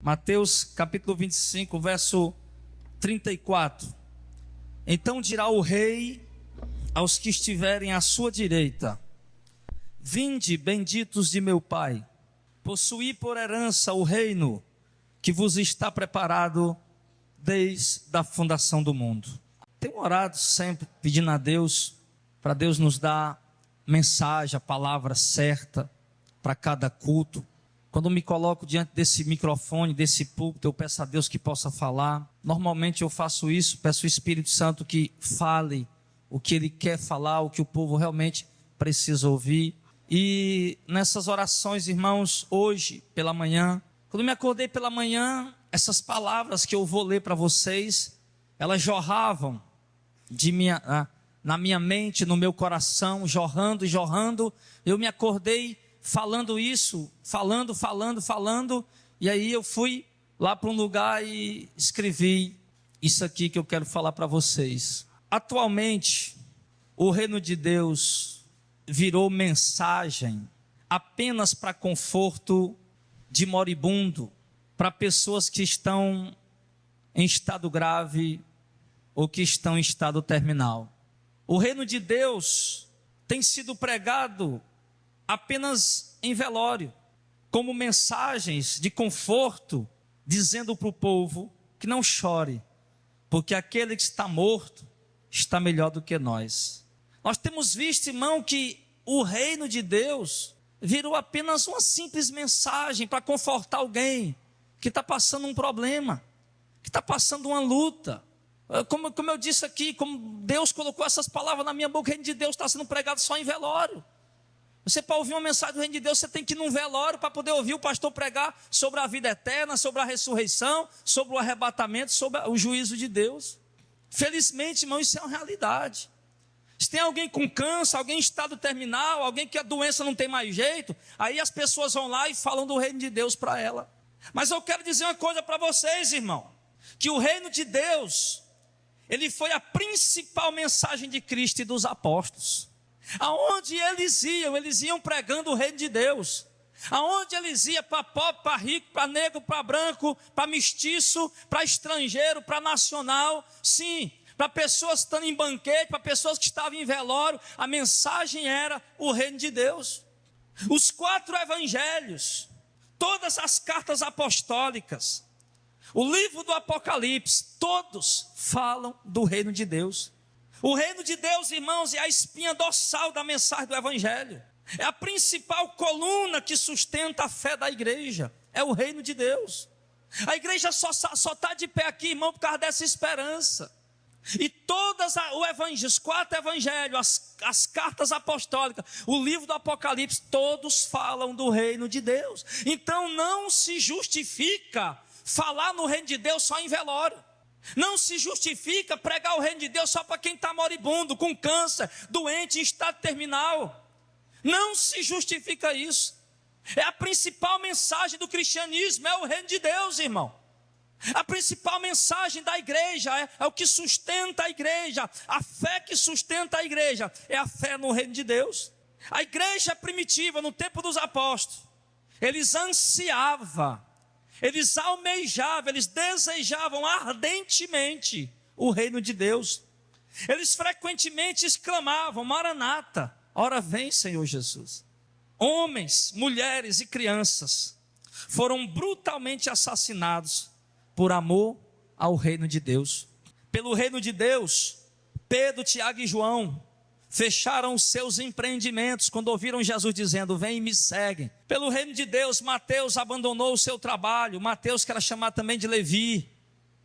Mateus capítulo 25, verso 34. Então dirá o rei aos que estiverem à sua direita: vinde, benditos de meu Pai, possuí por herança o reino que vos está preparado desde a fundação do mundo. Tenho orado sempre pedindo a Deus, para Deus nos dar mensagem, a palavra certa para cada culto. Quando me coloco diante desse microfone, desse púlpito, eu peço a Deus que possa falar. Normalmente eu faço isso, peço ao Espírito Santo que fale o que Ele quer falar, o que o povo realmente precisa ouvir. E nessas orações, irmãos, hoje pela manhã, quando me acordei pela manhã, essas palavras que eu vou ler para vocês, elas jorravam na minha mente, no meu coração, jorrando e jorrando. Eu me acordei falando isso, falando, e aí eu fui lá para um lugar e escrevi isso aqui que eu quero falar para vocês. Atualmente, o reino de Deus virou mensagem apenas para conforto de moribundo, para pessoas que estão em estado grave ou que estão em estado terminal. O reino de Deus tem sido pregado apenas em velório, como mensagens de conforto, dizendo para o povo que não chore, porque aquele que está morto está melhor do que nós. Nós temos visto, irmão, que o reino de Deus virou apenas uma simples mensagem para confortar alguém que está passando um problema, que está passando uma luta. Como eu disse aqui, como Deus colocou essas palavras na minha boca, o reino de Deus está sendo pregado só em velório. Você, para ouvir uma mensagem do reino de Deus, você tem que ir num velório para poder ouvir o pastor pregar sobre a vida eterna, sobre a ressurreição, sobre o arrebatamento, sobre o juízo de Deus. Felizmente, irmão, isso é uma realidade. Se tem alguém com câncer, alguém em estado terminal, alguém que a doença não tem mais jeito, aí as pessoas vão lá e falam do reino de Deus para ela. Mas eu quero dizer uma coisa para vocês, irmão, que o reino de Deus, ele foi a principal mensagem de Cristo e dos apóstolos. Aonde eles iam pregando o reino de Deus. Aonde eles iam, para pobre, para rico, para negro, para branco, para mestiço, para estrangeiro, para nacional, sim, para pessoas que estão em banquete, para pessoas que estavam em velório, a mensagem era o reino de Deus. Os 4 evangelhos, todas as cartas apostólicas, o livro do Apocalipse, todos falam do reino de Deus. O reino de Deus, irmãos, é a espinha dorsal da mensagem do evangelho. É a principal coluna que sustenta a fé da igreja. É o reino de Deus. A igreja só está de pé aqui, irmão, por causa dessa esperança. E os 4 evangelhos, as cartas apostólicas, o livro do Apocalipse, todos falam do reino de Deus. Então não se justifica falar no reino de Deus só em velório. Não se justifica pregar o reino de Deus só para quem está moribundo, com câncer, doente, em estado terminal. Não se justifica isso. É a principal mensagem do cristianismo, é o reino de Deus, irmão. A principal mensagem da igreja é o que sustenta a igreja. A fé que sustenta a igreja é a fé no reino de Deus. A igreja primitiva, no tempo dos apóstolos, eles ansiavam, eles almejavam, eles desejavam ardentemente o reino de Deus. Eles frequentemente exclamavam: Maranata, ora vem, Senhor Jesus. Homens, mulheres e crianças foram brutalmente assassinados por amor ao reino de Deus. Pelo reino de Deus, Pedro, Tiago e João fecharam os seus empreendimentos quando ouviram Jesus dizendo: vem e me seguem. Pelo reino de Deus, Mateus abandonou o seu trabalho. Mateus, que era chamado também de Levi,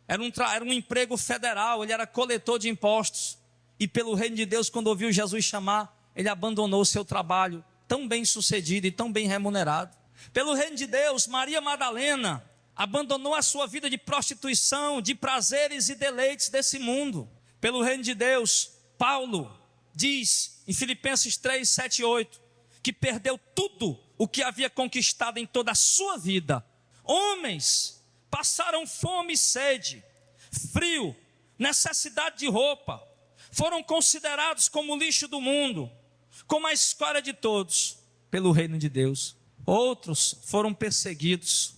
era um emprego federal, ele era coletor de impostos. E pelo reino de Deus, quando ouviu Jesus chamar, ele abandonou o seu trabalho tão bem sucedido e tão bem remunerado. Pelo reino de Deus, Maria Madalena abandonou a sua vida de prostituição, de prazeres e deleites desse mundo. Pelo reino de Deus, Paulo diz em Filipenses 3, 7 e 8, que perdeu tudo o que havia conquistado em toda a sua vida. Homens passaram fome e sede, frio, necessidade de roupa, foram considerados como o lixo do mundo, como a escória de todos, pelo reino de Deus. Outros foram perseguidos,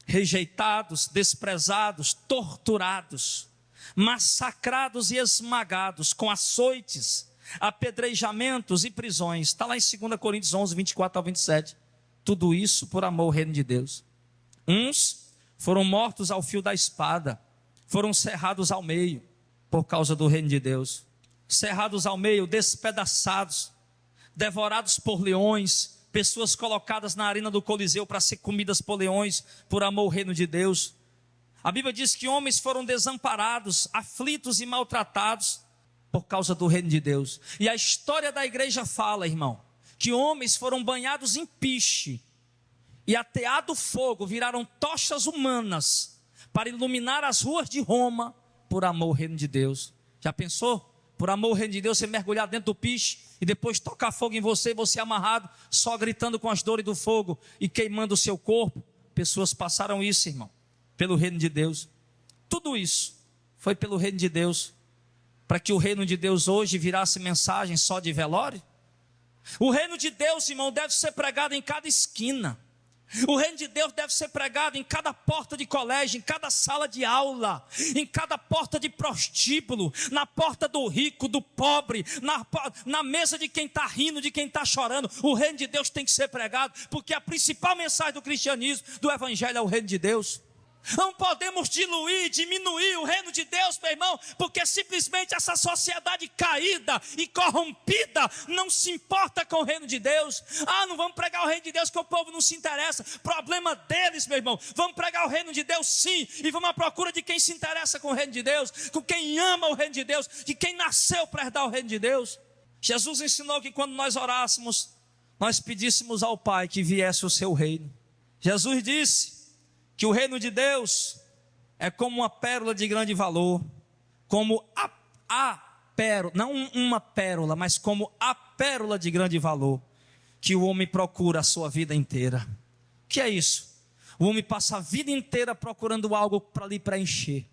rejeitados, desprezados, torturados, massacrados e esmagados com açoites, apedrejamentos e prisões. Está lá em 2 Coríntios 11, 24 ao 27. Tudo isso por amor ao reino de Deus. Uns foram mortos ao fio da espada, foram cerrados ao meio por causa do reino de Deus. Cerrados ao meio, despedaçados, devorados por leões, pessoas colocadas na arena do Coliseu para ser comidas por leões por amor ao reino de Deus. A Bíblia diz que homens foram desamparados, aflitos e maltratados por causa do reino de Deus. E a história da igreja fala, irmão, que homens foram banhados em piche e ateado fogo, viraram tochas humanas para iluminar as ruas de Roma por amor ao reino de Deus. Já pensou? Por amor ao reino de Deus, você mergulhar dentro do piche e depois tocar fogo em você, e você amarrado, só gritando com as dores do fogo e queimando o seu corpo. Pessoas passaram isso, irmão, pelo reino de Deus. Tudo isso foi pelo reino de Deus, para que o reino de Deus hoje virasse mensagem só de velório. O reino de Deus, irmão, deve ser pregado em cada esquina. O reino de Deus deve ser pregado em cada porta de colégio, em cada sala de aula, em cada porta de prostíbulo, na porta do rico, do pobre, na mesa de quem está rindo, de quem está chorando. O reino de Deus tem que ser pregado, porque a principal mensagem do cristianismo, do evangelho, é o reino de Deus. Não podemos diluir, diminuir o reino de Deus, meu irmão, porque simplesmente essa sociedade caída e corrompida não se importa com o reino de Deus. Não vamos pregar o reino de Deus que o povo não se interessa. Problema deles, meu irmão. Vamos pregar o reino de Deus, sim, e vamos à procura de quem se interessa com o reino de Deus, com quem ama o reino de Deus, de quem nasceu para herdar o reino de Deus. Jesus ensinou que quando nós orássemos, nós pedíssemos ao Pai que viesse o seu reino. Jesus disse que o reino de Deus é como uma pérola de grande valor, como a pérola, não uma pérola, mas como a pérola de grande valor, que o homem procura a sua vida inteira. O que é isso? O homem passa a vida inteira procurando algo para lhe preencher.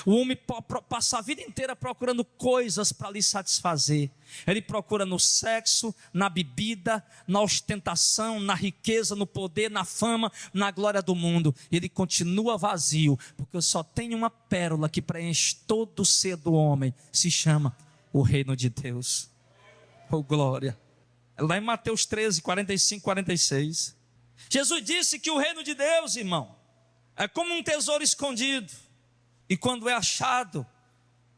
O homem passa a vida inteira procurando coisas para lhe satisfazer. Ele procura no sexo, na bebida, na ostentação, na riqueza, no poder, na fama, na glória do mundo. Ele continua vazio, porque só tem uma pérola que preenche todo o ser do homem. Se chama o reino de Deus. Oh, glória! Lá em Mateus 13, 45, 46. Jesus disse que o reino de Deus, irmão, é como um tesouro escondido. E quando é achado,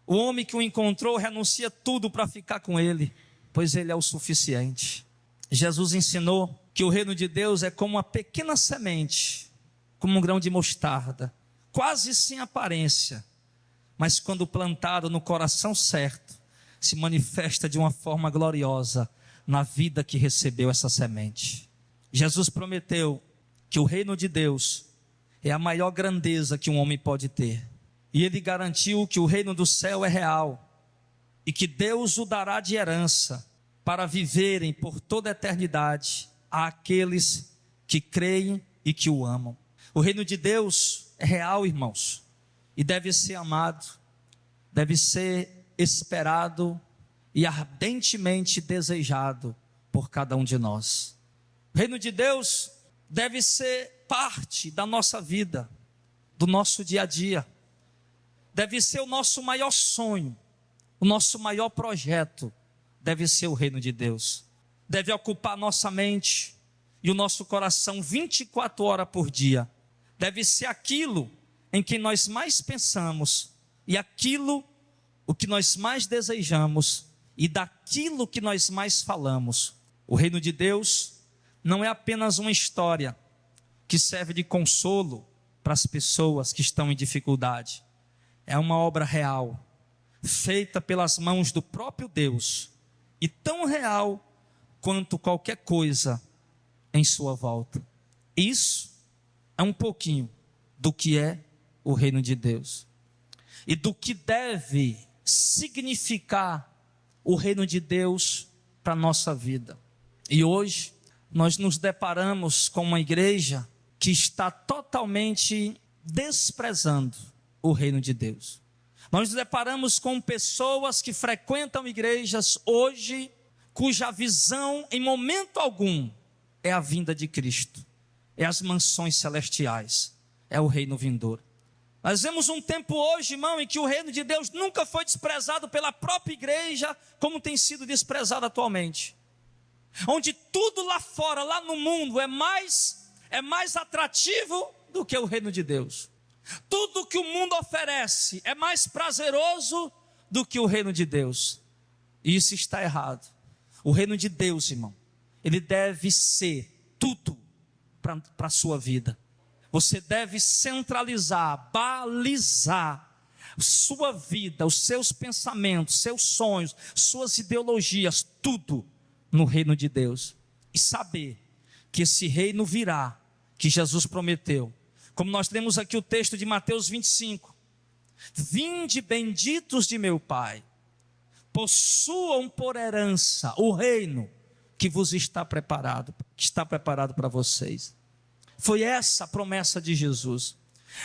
o homem que o encontrou renuncia tudo para ficar com ele, pois ele é o suficiente. Jesus ensinou que o reino de Deus é como uma pequena semente, como um grão de mostarda, quase sem aparência, mas quando plantado no coração certo, se manifesta de uma forma gloriosa na vida que recebeu essa semente. Jesus prometeu que o reino de Deus é a maior grandeza que um homem pode ter. E ele garantiu que o reino do céu é real e que Deus o dará de herança para viverem por toda a eternidade àqueles que creem e que o amam. O reino de Deus é real, irmãos, e deve ser amado, deve ser esperado e ardentemente desejado por cada um de nós. O reino de Deus deve ser parte da nossa vida, do nosso dia a dia. Deve ser o nosso maior sonho, o nosso maior projeto, deve ser o reino de Deus. Deve ocupar nossa mente e o nosso coração 24 horas por dia. Deve ser aquilo em que nós mais pensamos e aquilo o que nós mais desejamos e daquilo que nós mais falamos. O reino de Deus não é apenas uma história que serve de consolo para as pessoas que estão em dificuldade. É uma obra real, feita pelas mãos do próprio Deus, e tão real quanto qualquer coisa em sua volta. Isso é um pouquinho do que é o reino de Deus, e do que deve significar o reino de Deus para a nossa vida. E hoje, nós nos deparamos com uma igreja que está totalmente desprezando o reino de Deus. Nós nos deparamos com pessoas que frequentam igrejas hoje, cuja visão em momento algum é a vinda de Cristo, é as mansões celestiais. é o reino vindouro. Nós vemos um tempo hoje, irmão, em que o reino de Deus nunca foi desprezado pela própria igreja, como tem sido desprezado atualmente. Onde tudo lá fora, lá no mundo, é mais atrativo do que o reino de Deus. Tudo que o mundo oferece é mais prazeroso do que o reino de Deus. E isso está errado. O reino de Deus, irmão, ele deve ser tudo para a sua vida. Você deve centralizar, balizar sua vida, os seus pensamentos, seus sonhos, suas ideologias, tudo no reino de Deus. E saber que esse reino virá, que Jesus prometeu. Como nós lemos aqui o texto de Mateus 25. Vinde benditos de meu Pai, possuam por herança o reino que vos está preparado, que está preparado para vocês. Foi essa a promessa de Jesus.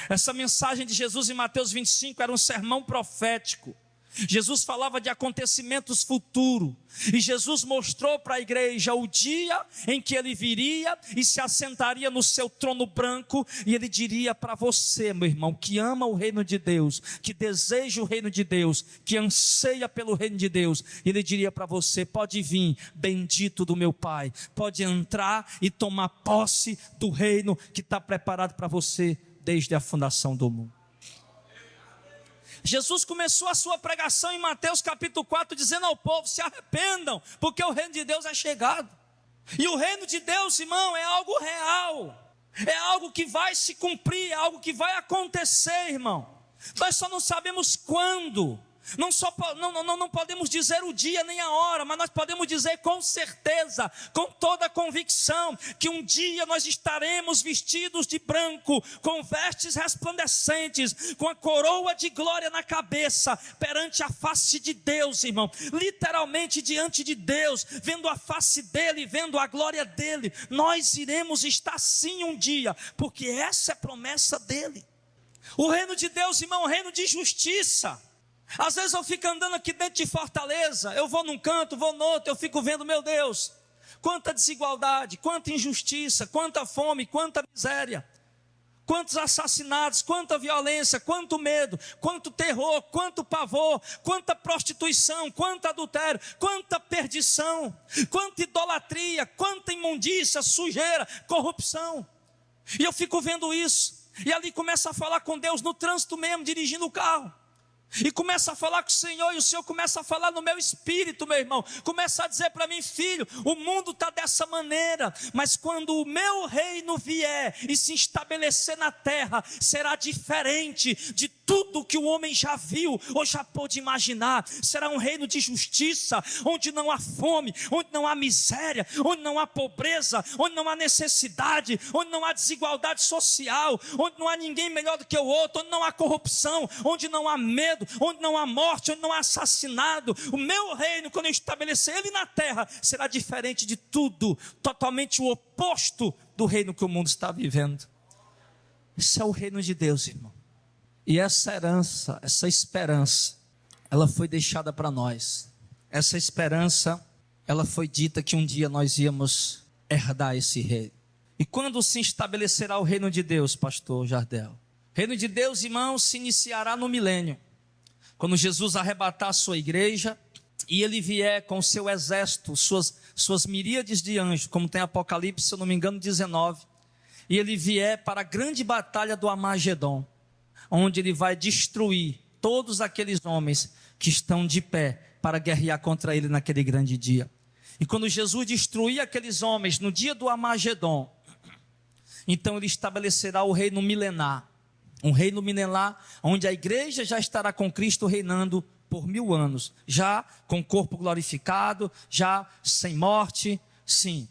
Essa mensagem de Jesus em Mateus 25 era um sermão profético. Jesus falava de acontecimentos futuros. E Jesus mostrou para a igreja o dia em que ele viria e se assentaria no seu trono branco. E ele diria para você, meu irmão, que ama o reino de Deus, que deseja o reino de Deus, que anseia pelo reino de Deus. Ele diria para você: pode vir, bendito do meu Pai. Pode entrar e tomar posse do reino que está preparado para você desde a fundação do mundo. Jesus começou a sua pregação em Mateus capítulo 4, dizendo ao povo: se arrependam, porque o reino de Deus é chegado. E o reino de Deus, irmão, é algo real, é algo que vai se cumprir, é algo que vai acontecer, irmão. Nós só não sabemos quando. Não podemos dizer o dia nem a hora, mas nós podemos dizer com certeza, com toda a convicção, que um dia nós estaremos vestidos de branco, com vestes resplandecentes, com a coroa de glória na cabeça, perante a face de Deus, irmão, literalmente diante de Deus, vendo a face dele, vendo a glória dele. Nós iremos estar sim um dia, porque essa é a promessa dele. O reino de Deus, irmão, é um reino de justiça. Às vezes eu fico andando aqui dentro de Fortaleza, eu vou num canto, vou no outro, eu fico vendo, meu Deus, quanta desigualdade, quanta injustiça, quanta fome, quanta miséria, quantos assassinatos, quanta violência, quanto medo, quanto terror, quanto pavor, quanta prostituição, quanto adultério, quanta perdição, quanta idolatria, quanta imundícia, sujeira, corrupção. E eu fico vendo isso, e ali começa a falar com Deus no trânsito mesmo, dirigindo o carro. E começa a falar com o Senhor, e o Senhor começa a falar no meu espírito, meu irmão. Começa a dizer para mim: filho, o mundo está dessa maneira, mas quando o meu reino vier e se estabelecer na terra, será diferente de tudo que o homem já viu ou já pôde imaginar. Será um reino de justiça, onde não há fome, onde não há miséria, onde não há pobreza, onde não há necessidade, onde não há desigualdade social, onde não há ninguém melhor do que o outro, onde não há corrupção, onde não há medo, onde não há morte, onde não há assassinado. O meu reino, quando eu estabelecer ele na terra, será diferente de tudo, totalmente o oposto do reino que o mundo está vivendo. Esse é o reino de Deus, irmão. E essa herança, essa esperança, ela foi deixada para nós. Essa esperança, ela foi dita que um dia nós íamos herdar esse reino. E quando se estabelecerá o reino de Deus, pastor Jardel? O reino de Deus, irmão, se iniciará no milênio. Quando Jesus arrebatar a sua igreja e ele vier com o seu exército, suas miríades de anjos, como tem Apocalipse, se eu não me engano, 19, e ele vier para a grande batalha do Armagedon, onde ele vai destruir todos aqueles homens que estão de pé para guerrear contra ele naquele grande dia. E quando Jesus destruir aqueles homens no dia do Armagedon, então ele estabelecerá o reino milenar. Um reino milenar onde a igreja já estará com Cristo reinando por 1000 anos, já com corpo glorificado, já sem morte. Sim,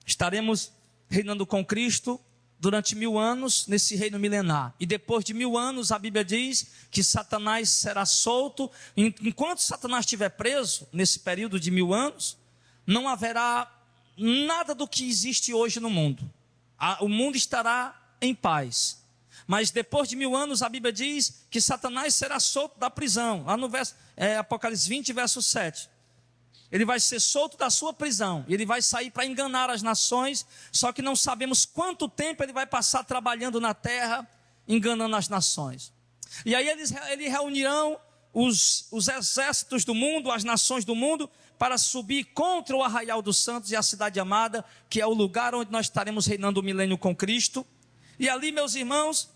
estaremos reinando com Cristo durante 1000 anos nesse reino milenar. E depois de 1000 anos, a Bíblia diz que Satanás será solto. Enquanto Satanás estiver preso, nesse período de 1000 anos, não haverá nada do que existe hoje no mundo. O mundo estará em paz. Mas depois de 1000 anos, a Bíblia diz que Satanás será solto da prisão. Lá no Apocalipse 20, verso 7. Ele vai ser solto da sua prisão. E ele vai sair para enganar as nações. Só que não sabemos quanto tempo ele vai passar trabalhando na terra. enganando as nações. E aí eles reunirão os exércitos do mundo, as nações do mundo, para subir contra o Arraial dos Santos e a cidade amada, que é o lugar onde nós estaremos reinando o milênio com Cristo. E ali, meus irmãos,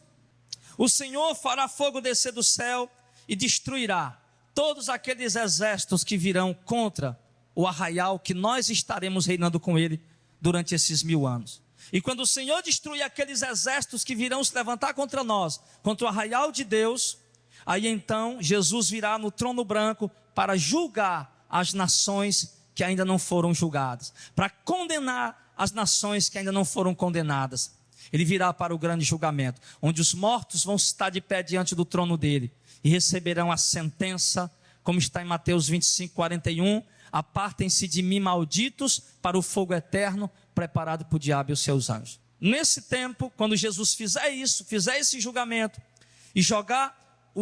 o Senhor fará fogo descer do céu e destruirá todos aqueles exércitos que virão contra o arraial, que nós estaremos reinando com ele durante esses 1000 anos. E quando o Senhor destruir aqueles exércitos que virão se levantar contra nós, contra o arraial de Deus, aí então Jesus virá no trono branco para julgar as nações que ainda não foram julgadas, para condenar as nações que ainda não foram condenadas. Ele virá para o grande julgamento, onde os mortos vão estar de pé diante do trono dele e receberão a sentença, como está em Mateus 25, 41, apartem-se de mim, malditos, para o fogo eterno, preparado para o diabo e os seus anjos. Nesse tempo, quando Jesus fizer isso, fizer esse julgamento, e jogar,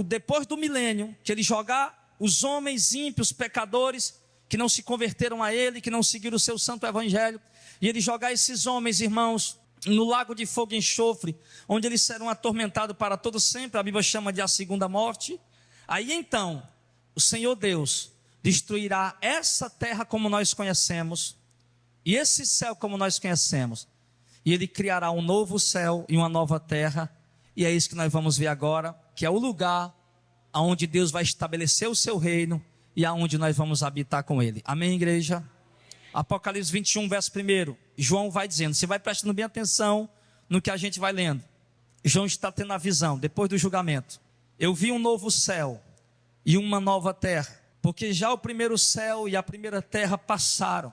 depois do milênio, que ele jogar os homens ímpios, pecadores, que não se converteram a ele, que não seguiram o seu santo evangelho, e ele jogar esses homens, irmãos, no lago de fogo e enxofre, onde eles serão atormentados para todo sempre, a Bíblia chama de a segunda morte. Aí então, o Senhor Deus destruirá essa terra como nós conhecemos, e esse céu como nós conhecemos, e ele criará um novo céu e uma nova terra, e é isso que nós vamos ver agora, que é o lugar onde Deus vai estabelecer o seu reino, e aonde nós vamos habitar com ele. Amém, igreja? Apocalipse 21, verso 1, João vai dizendo, você vai prestando bem atenção no que a gente vai lendo. João está tendo a visão, depois do julgamento. Eu vi um novo céu e uma nova terra, porque já o primeiro céu e a primeira terra passaram,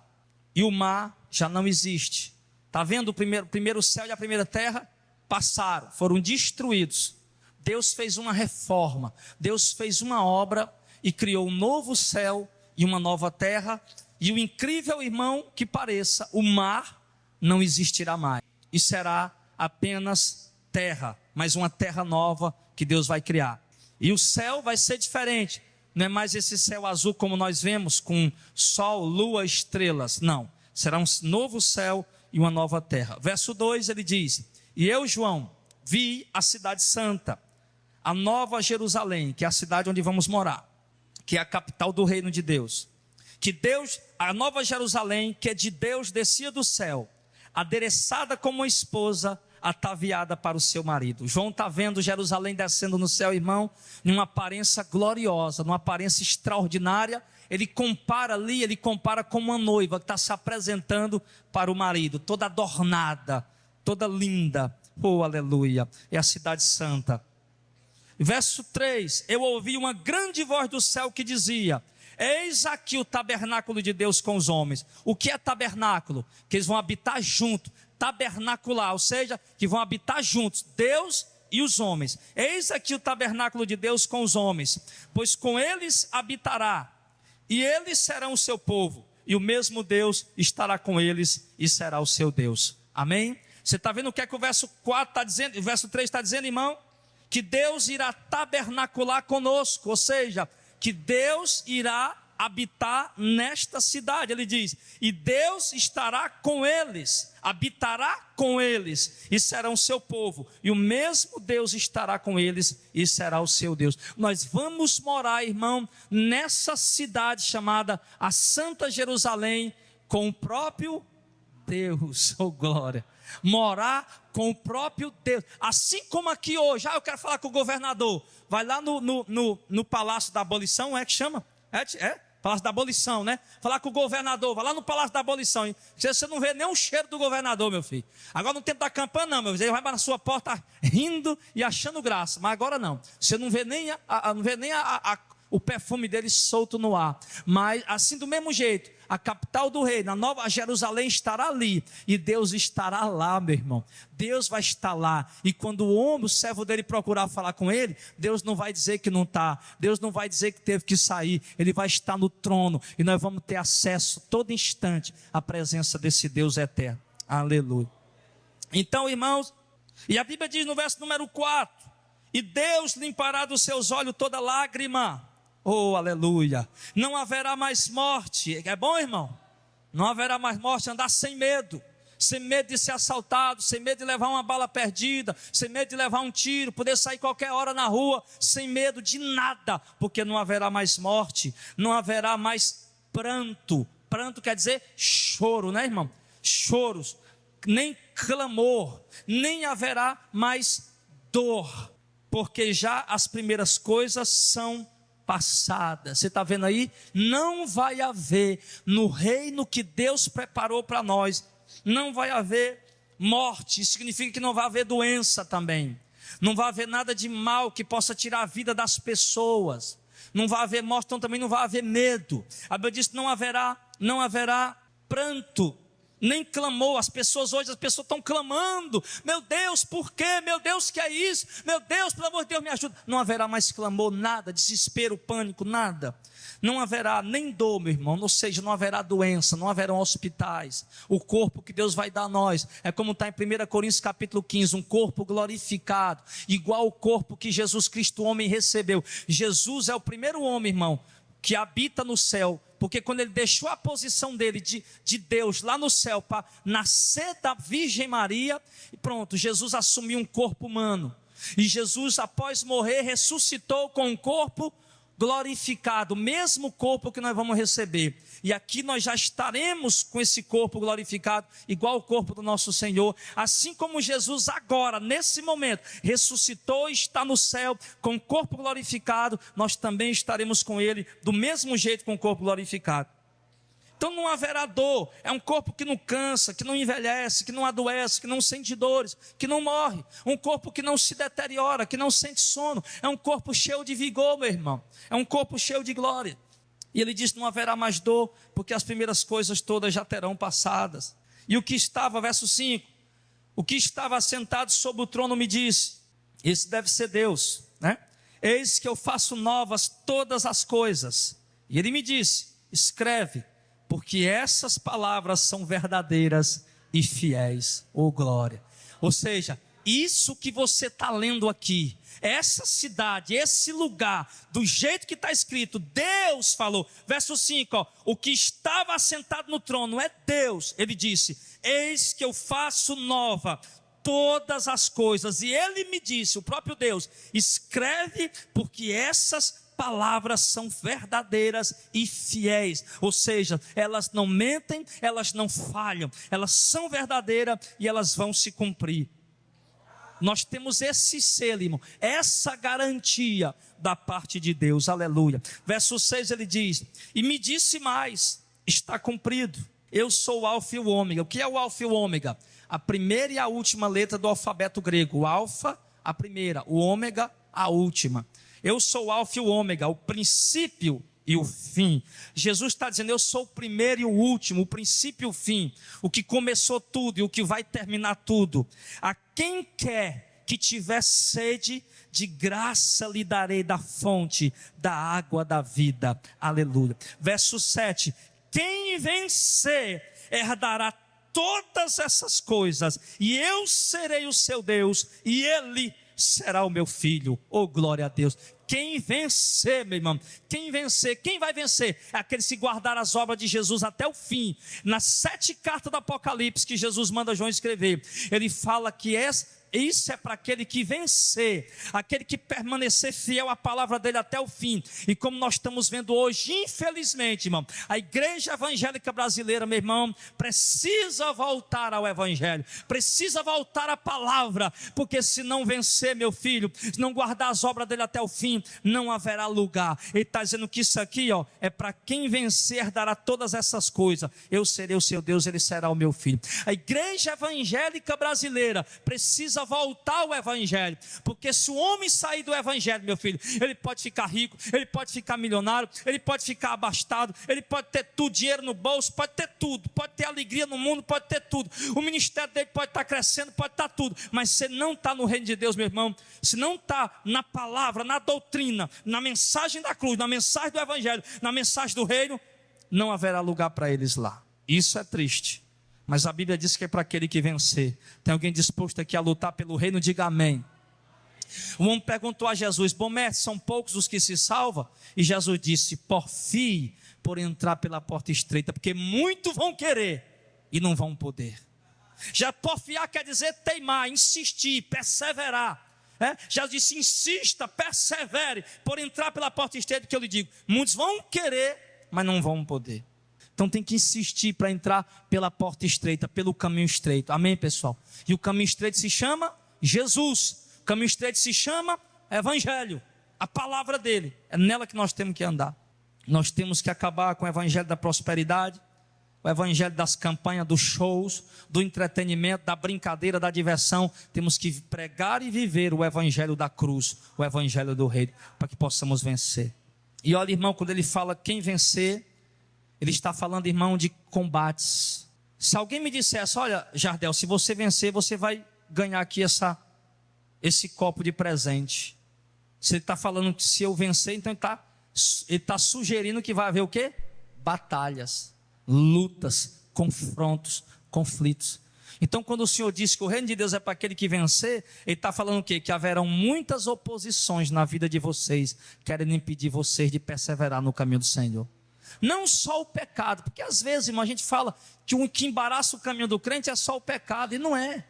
e o mar já não existe. Está vendo o primeiro céu e a primeira terra? Passaram, foram destruídos. Deus fez uma reforma, Deus fez uma obra e criou um novo céu e uma nova terra. E o incrível, irmão, que pareça, o mar não existirá mais. E será apenas terra, mas uma terra nova que Deus vai criar. E o céu vai ser diferente. Não é mais esse céu azul como nós vemos, com sol, lua, estrelas. Não, será um novo céu e uma nova terra. Verso 2 ele diz, e eu, João, vi a cidade santa, a nova Jerusalém, que é a cidade onde vamos morar, que é a capital do reino de Deus. Que Deus, a nova Jerusalém, que é de Deus, descia do céu, adereçada como uma esposa, ataviada para o seu marido. João está vendo Jerusalém descendo no céu, irmão, numa aparência gloriosa, numa aparência extraordinária. Ele compara ali, ele compara com uma noiva que está se apresentando para o marido, toda adornada, toda linda. Oh, aleluia, é a cidade santa. Verso 3, eu ouvi uma grande voz do céu que dizia, eis aqui o tabernáculo de Deus com os homens. O que é tabernáculo? Que eles vão habitar junto, tabernacular, ou seja, que vão habitar juntos, Deus e os homens. Eis aqui o tabernáculo de Deus com os homens, pois com eles habitará, e eles serão o seu povo, e o mesmo Deus estará com eles e será o seu Deus. Amém? Você está vendo o que é que o verso 4 está dizendo, o verso 3 está dizendo, irmão? Que Deus irá tabernacular conosco, ou seja, que Deus irá habitar nesta cidade. Ele diz, e Deus estará com eles, habitará com eles, e serão seu povo, e o mesmo Deus estará com eles, e será o seu Deus. Nós vamos morar, irmão, nessa cidade chamada a Santa Jerusalém, com o próprio Deus, oh glória, morar com o próprio Deus, assim como aqui hoje, eu quero falar com o governador, vai lá no Palácio da Abolição, é que chama? Palácio da Abolição, né? Falar com o governador, vai lá no Palácio da Abolição, você não vê nem o cheiro do governador, meu filho. Agora no tempo da campanha não, meu filho, ele vai na sua porta rindo e achando graça, mas agora não, você não vê nem o perfume dele solto no ar. Mas assim do mesmo jeito, a capital do reino, a nova Jerusalém estará ali, e Deus estará lá, meu irmão. Deus vai estar lá, e quando o homem, o servo dele, procurar falar com ele, Deus não vai dizer que não está, Deus não vai dizer que teve que sair, ele vai estar no trono, e nós vamos ter acesso todo instante à presença desse Deus eterno. Aleluia. Então, irmãos, e a Bíblia diz no verso número 4, e Deus limpará dos seus olhos toda lágrima. Oh, aleluia, não haverá mais morte. É bom, irmão? Não haverá mais morte, andar sem medo. sem medo de ser assaltado, sem medo de levar uma bala perdida, sem medo de levar um tiro, poder sair qualquer hora na rua, sem medo de nada, porque não haverá mais morte, não haverá mais pranto. Pranto quer dizer choro, né, irmão? Choros, nem clamor, nem haverá mais dor, porque já as primeiras coisas são passadas. Você está vendo aí? Não vai haver no reino que Deus preparou para nós, não vai haver morte. Isso significa que não vai haver doença também, não vai haver nada de mal que possa tirar a vida das pessoas, não vai haver morte, então também não vai haver medo. A Bíblia diz que não haverá pranto, nem clamor. As pessoas estão clamando: meu Deus, por quê? Meu Deus, que é isso? Meu Deus, pelo amor de Deus, me ajuda. Não haverá mais clamor, nada, desespero, pânico, nada. Não haverá nem dor, meu irmão, ou seja, não haverá doença, não haverão hospitais. O corpo que Deus vai dar a nós é como está em 1 Coríntios capítulo 15, um corpo glorificado, igual ao corpo que Jesus Cristo, homem, recebeu. Jesus é o primeiro homem, irmão, que habita no céu, porque quando ele deixou a posição dele de Deus lá no céu para nascer da Virgem Maria, e pronto, Jesus assumiu um corpo humano, e Jesus, após morrer, ressuscitou com um corpo glorificado, o mesmo corpo que nós vamos receber, e aqui nós já estaremos com esse corpo glorificado, igual ao corpo do nosso Senhor, assim como Jesus agora, nesse momento, ressuscitou e está no céu, com o corpo glorificado, nós também estaremos com Ele, do mesmo jeito, com o corpo glorificado. Então não haverá dor, é um corpo que não cansa, que não envelhece, que não adoece, que não sente dores, que não morre, um corpo que não se deteriora, que não sente sono, é um corpo cheio de vigor, meu irmão, é um corpo cheio de glória. E ele diz que não haverá mais dor, porque as primeiras coisas todas já terão passadas. E o que estava, verso 5, o que estava assentado sobre o trono me disse, esse deve ser Deus, né? Eis que eu faço novas todas as coisas. E ele me disse, escreve, porque essas palavras são verdadeiras e fiéis. Oh glória! Ou seja, isso que você está lendo aqui, essa cidade, esse lugar, do jeito que está escrito, Deus falou. Verso 5, ó, o que estava assentado no trono é Deus. Ele disse, eis que eu faço nova todas as coisas. E ele me disse, o próprio Deus, escreve, porque essas palavras são verdadeiras e fiéis, ou seja, elas não mentem, elas não falham, elas são verdadeiras e elas vão se cumprir. Nós temos esse selo, irmão, essa garantia da parte de Deus, aleluia. Verso 6 ele diz, e me disse mais, está cumprido, eu sou o alfa e o ômega. O que é o alfa e o ômega? A primeira e a última letra do alfabeto grego. O alfa, a primeira, o ômega, a última. Eu sou o alfa e o ômega, o princípio e o fim. Jesus está dizendo, eu sou o primeiro e o último, o princípio e o fim, o que começou tudo e o que vai terminar tudo. A quem quer que tiver sede, de graça lhe darei da fonte da água da vida. Aleluia. Verso 7, quem vencer herdará todas essas coisas, e eu serei o seu Deus, e ele será o meu filho. Oh glória a Deus. Quem vencer, meu irmão, quem vencer, quem vai vencer? É aquele que se guardar as obras de Jesus até o fim. Nas 7 cartas do Apocalipse que Jesus manda João escrever, ele fala que isso é para aquele que vencer, aquele que permanecer fiel à palavra dele até o fim. E como nós estamos vendo hoje, infelizmente, irmão, a igreja evangélica brasileira, meu irmão, precisa voltar ao evangelho, precisa voltar à palavra, porque se não vencer, meu filho, se não guardar as obras dele até o fim, não haverá lugar. Ele está dizendo que isso aqui, ó, é para quem vencer, dará todas essas coisas. Eu serei o seu Deus, ele será o meu filho. A igreja evangélica brasileira precisa voltar ao evangelho, porque se o homem sair do evangelho, meu filho, ele pode ficar rico, ele pode ficar milionário, ele pode ficar abastado, ele pode ter tudo, dinheiro no bolso, pode ter tudo, pode ter alegria no mundo, pode ter tudo, o ministério dele pode estar crescendo, pode estar tudo, mas se não está no reino de Deus, meu irmão, se não está na palavra, na doutrina, na mensagem da cruz, na mensagem do evangelho, na mensagem do reino, não haverá lugar para eles lá. Isso é triste. Mas a Bíblia diz que é para aquele que vencer. Tem alguém disposto aqui a lutar pelo reino? Diga amém. O homem perguntou a Jesus, bom mestre, são poucos os que se salvam? E Jesus disse, porfie por entrar pela porta estreita, porque muitos vão querer e não vão poder. Já porfiar quer dizer teimar, insistir, perseverar. Já disse, insista, persevere por entrar pela porta estreita, que eu lhe digo, muitos vão querer, mas não vão poder. Então tem que insistir para entrar pela porta estreita, pelo caminho estreito. Amém, pessoal? E o caminho estreito se chama Jesus. O caminho estreito se chama Evangelho. A palavra dele. É nela que nós temos que andar. Nós temos que acabar com o evangelho da prosperidade, o evangelho das campanhas, dos shows, do entretenimento, da brincadeira, da diversão. Temos que pregar e viver o evangelho da cruz, o evangelho do reino, para que possamos vencer. E olha, irmão, quando ele fala quem vencer, ele está falando, irmão, de combates. Se alguém me dissesse, olha, Jardel, se você vencer, você vai ganhar aqui esse copo de presente. Se ele está falando que se eu vencer, então ele está sugerindo que vai haver o quê? Batalhas, lutas, confrontos, conflitos. Então, quando o Senhor diz que o reino de Deus é para aquele que vencer, ele está falando o quê? Que haverão muitas oposições na vida de vocês, querendo impedir vocês de perseverar no caminho do Senhor. Não só o pecado, porque às vezes, irmão, a gente fala que o que embaraça o caminho do crente é só o pecado, e não é.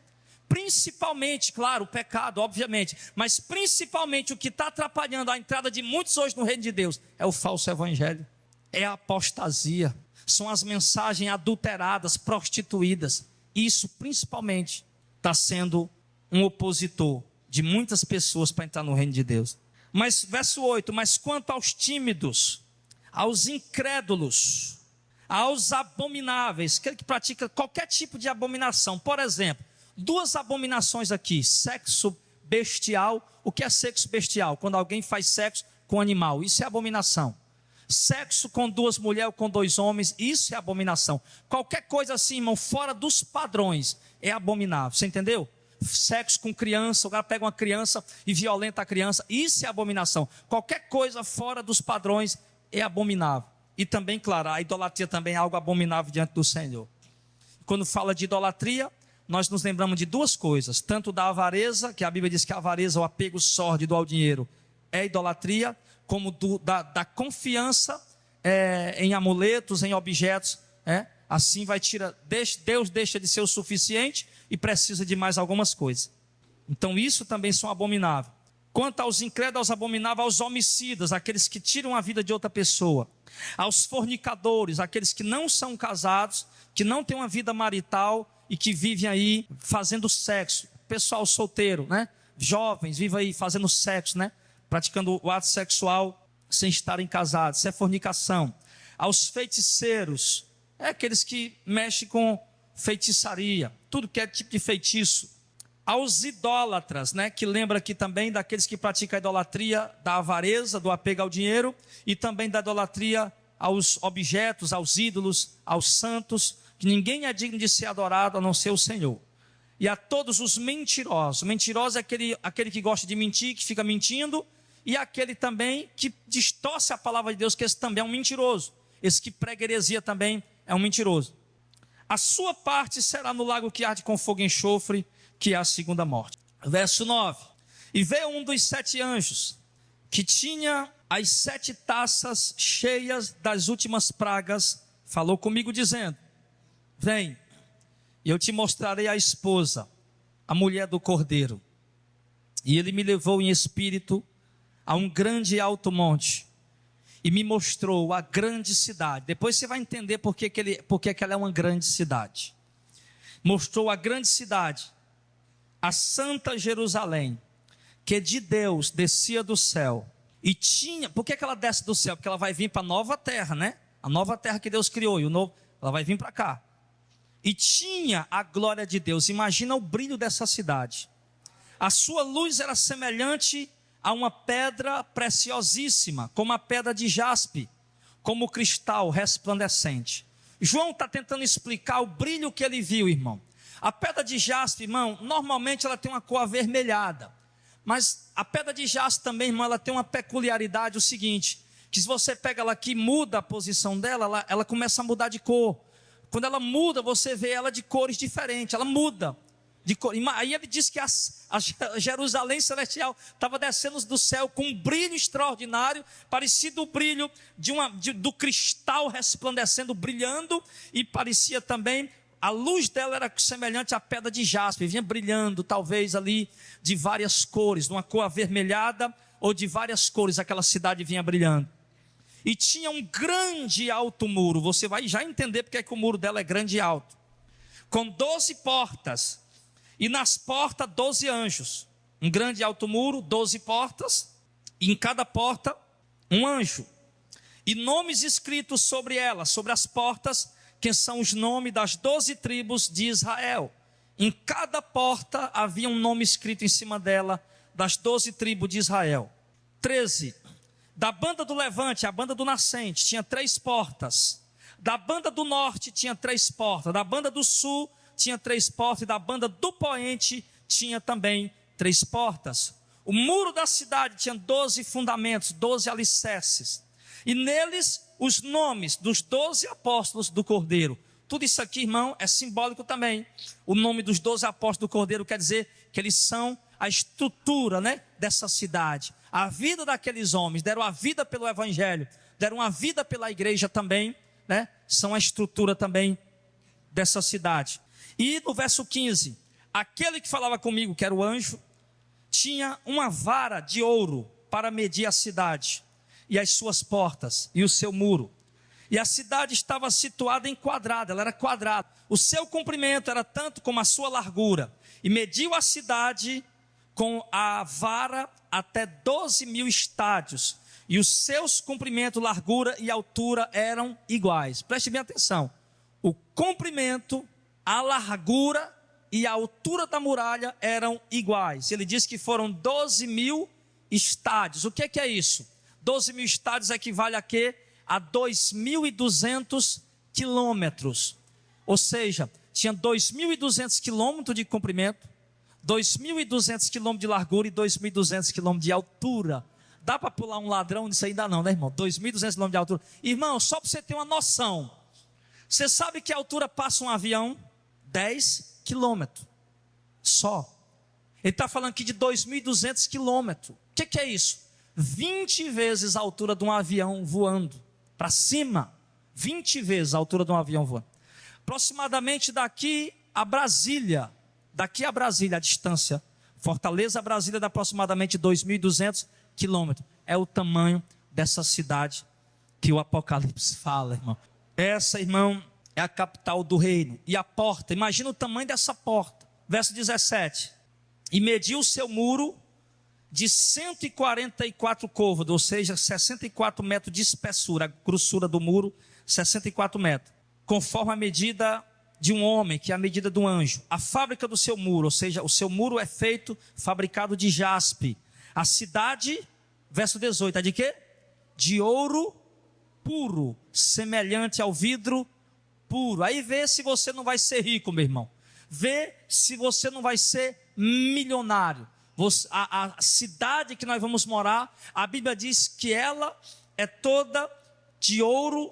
Principalmente, claro, o pecado, obviamente, mas principalmente o que está atrapalhando a entrada de muitos hoje no reino de Deus é o falso evangelho, é a apostasia, são as mensagens adulteradas, prostituídas. Isso principalmente está sendo um opositor de muitas pessoas para entrar no reino de Deus. Mas verso 8, mas quanto aos tímidos, aos incrédulos, aos abomináveis, aquele que pratica qualquer tipo de abominação, por exemplo, duas abominações aqui, sexo bestial. O que é sexo bestial? Quando alguém faz sexo com animal, isso é abominação. Sexo com duas mulheres ou com dois homens, isso é abominação. Qualquer coisa assim, irmão, fora dos padrões, é abominável, você entendeu? Sexo com criança, o cara pega uma criança e violenta a criança, isso é abominação. Qualquer coisa fora dos padrões é abominável. E também, claro, a idolatria também é algo abominável diante do Senhor. Quando fala de idolatria, nós nos lembramos de duas coisas, tanto da avareza, que a Bíblia diz que a avareza, o apego sórdido ao dinheiro, é idolatria, como da confiança em amuletos, em objetos. Assim Deus deixa de ser o suficiente e precisa de mais algumas coisas. Então isso também são abomináveis. Quanto aos incrédulos, aos abomináveis, aos homicidas, aqueles que tiram a vida de outra pessoa, aos fornicadores, aqueles que não são casados, que não têm uma vida marital e que vivem aí fazendo sexo, pessoal solteiro, jovens, vivem aí fazendo sexo, praticando o ato sexual sem estarem casados, isso é fornicação. Aos feiticeiros, aqueles que mexem com feitiçaria, tudo que é tipo de feitiço. Aos idólatras, que lembra aqui também daqueles que praticam a idolatria da avareza, do apego ao dinheiro, e também da idolatria aos objetos, aos ídolos, aos santos, que ninguém é digno de ser adorado a não ser o Senhor. E a todos os mentirosos. Mentiroso é aquele que gosta de mentir, que fica mentindo, e aquele também que distorce a palavra de Deus, que esse também é um mentiroso. Esse que prega heresia também é um mentiroso. A sua parte será no lago que arde com fogo e enxofre, que é a segunda morte. Verso 9. E veio um dos 7 anjos, que tinha as 7 taças cheias das últimas pragas, falou comigo dizendo: vem, e eu te mostrarei a esposa, a mulher do cordeiro. E ele me levou em espírito a um grande e alto monte, e me mostrou a grande cidade. Depois você vai entender por que ela é uma grande cidade. Mostrou a grande cidade, a santa Jerusalém, que de Deus descia do céu. E tinha, por que ela desce do céu? Porque ela vai vir para a nova terra, a nova terra que Deus criou, ela vai vir para cá. E tinha a glória de Deus. Imagina o brilho dessa cidade. A sua luz era semelhante a uma pedra preciosíssima, como a pedra de jaspe, como cristal resplandecente. João está tentando explicar o brilho que ele viu, irmão. A pedra de jaspe, irmão, normalmente ela tem uma cor avermelhada. Mas a pedra de jaspe também, irmão, ela tem uma peculiaridade, o seguinte, que se você pega ela aqui, muda a posição dela, ela começa a mudar de cor. Quando ela muda, você vê ela de cores diferentes, ela muda de cor. Aí ele diz que a Jerusalém celestial estava descendo do céu com um brilho extraordinário, parecido o brilho do cristal resplandecendo, brilhando, e parecia também A luz dela era semelhante à pedra de jaspe, vinha brilhando, talvez ali de várias cores, de uma cor avermelhada ou de várias cores, aquela cidade vinha brilhando. E tinha um grande alto muro, você vai já entender porque é que o muro dela é grande e alto, com 12 portas, e nas portas 12 anjos. Um grande alto muro, 12 portas, e em cada porta um anjo. E nomes escritos sobre ela, sobre as portas, que são os nomes das 12 tribos de Israel. Em cada porta havia um nome escrito em cima dela, das 12 tribos de Israel. 13. Da banda do levante, a banda do nascente, tinha 3 portas. Da banda do norte tinha 3 portas. Da banda do sul tinha 3 portas. E da banda do poente tinha também 3 portas. O muro da cidade tinha 12 fundamentos, 12 alicerces. E neles os nomes dos 12 apóstolos do Cordeiro. Tudo isso aqui, irmão, é simbólico também. O nome dos 12 apóstolos do Cordeiro quer dizer que eles são a estrutura, dessa cidade. A vida daqueles homens, deram a vida pelo Evangelho, deram a vida pela igreja também, são a estrutura também dessa cidade. E no verso 15, aquele que falava comigo, que era o anjo, tinha uma vara de ouro para medir a cidade, e as suas portas, e o seu muro. E a cidade estava situada em quadrado, ela era quadrada. O seu comprimento era tanto como a sua largura. E mediu a cidade com a vara até 12.000 estádios. E os seus comprimentos, largura e altura eram iguais. Preste bem atenção. O comprimento, a largura e a altura da muralha eram iguais. Ele diz que foram 12.000 estádios. O que é isso? 12.000 estádios equivale a quê? A 2.200 quilômetros. Ou seja, tinha 2.200 quilômetros de comprimento, 2.200 quilômetros de largura e 2.200 quilômetros de altura. Dá para pular um ladrão nisso ainda não, irmão? 2.200 quilômetros de altura. Irmão, só para você ter uma noção. Você sabe que a altura passa um avião? 10 quilômetros. Só. Ele está falando aqui de 2.200 quilômetros. O que é isso? 20 vezes a altura de um avião voando para cima. 20 vezes a altura de um avião voando. Aproximadamente daqui a Brasília, a distância, Fortaleza a Brasília, dá aproximadamente 2.200 quilômetros. É o tamanho dessa cidade que o Apocalipse fala, irmão. Essa, irmão, é a capital do reino. E a porta, imagina o tamanho dessa porta. Verso 17. E mediu o seu muro de 144 côvados, ou seja, 64 metros de espessura, a grossura do muro, 64 metros, conforme a medida de um homem, que é a medida de um anjo. A fábrica do seu muro, ou seja, o seu muro é fabricado de jaspe. A cidade, verso 18, é de quê? De ouro puro, semelhante ao vidro puro. Aí vê se você não vai ser rico, meu irmão. Vê se você não vai ser milionário. A cidade que nós vamos morar, a Bíblia diz que ela é toda de ouro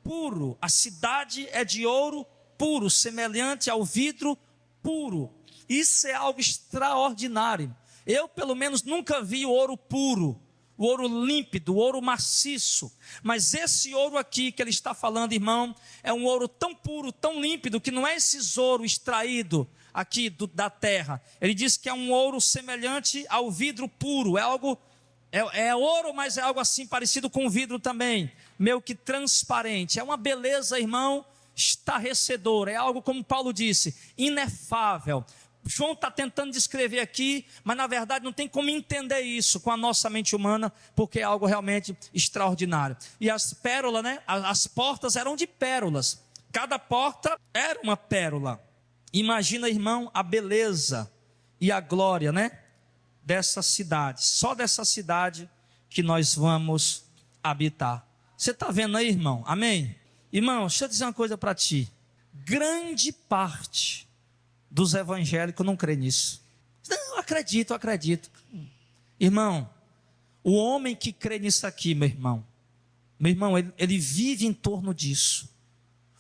puro. A cidade é de ouro puro, semelhante ao vidro puro. Isso é algo extraordinário. Eu, pelo menos, nunca vi o ouro puro, o ouro límpido, o ouro maciço. Mas esse ouro aqui que ele está falando, irmão, é um ouro tão puro, tão límpido, que não é esse ouro extraído aqui da terra. Ele diz que é um ouro semelhante ao vidro puro. É algo, é ouro, mas é algo assim parecido com vidro também, meio que transparente. É uma beleza, irmão, estarrecedora. É algo, como Paulo disse, inefável. João está tentando descrever aqui, mas na verdade não tem como entender isso com a nossa mente humana, porque é algo realmente extraordinário. E as pérolas, as portas eram de pérolas. Cada porta era uma pérola. Imagina, irmão, a beleza e a glória, dessa cidade. Só dessa cidade que nós vamos habitar. Você está vendo aí, irmão? Amém? Irmão, deixa eu dizer uma coisa para ti. Grande parte dos evangélicos não crê nisso. Não, acredito. Irmão, o homem que crê nisso aqui, meu irmão, ele vive em torno disso.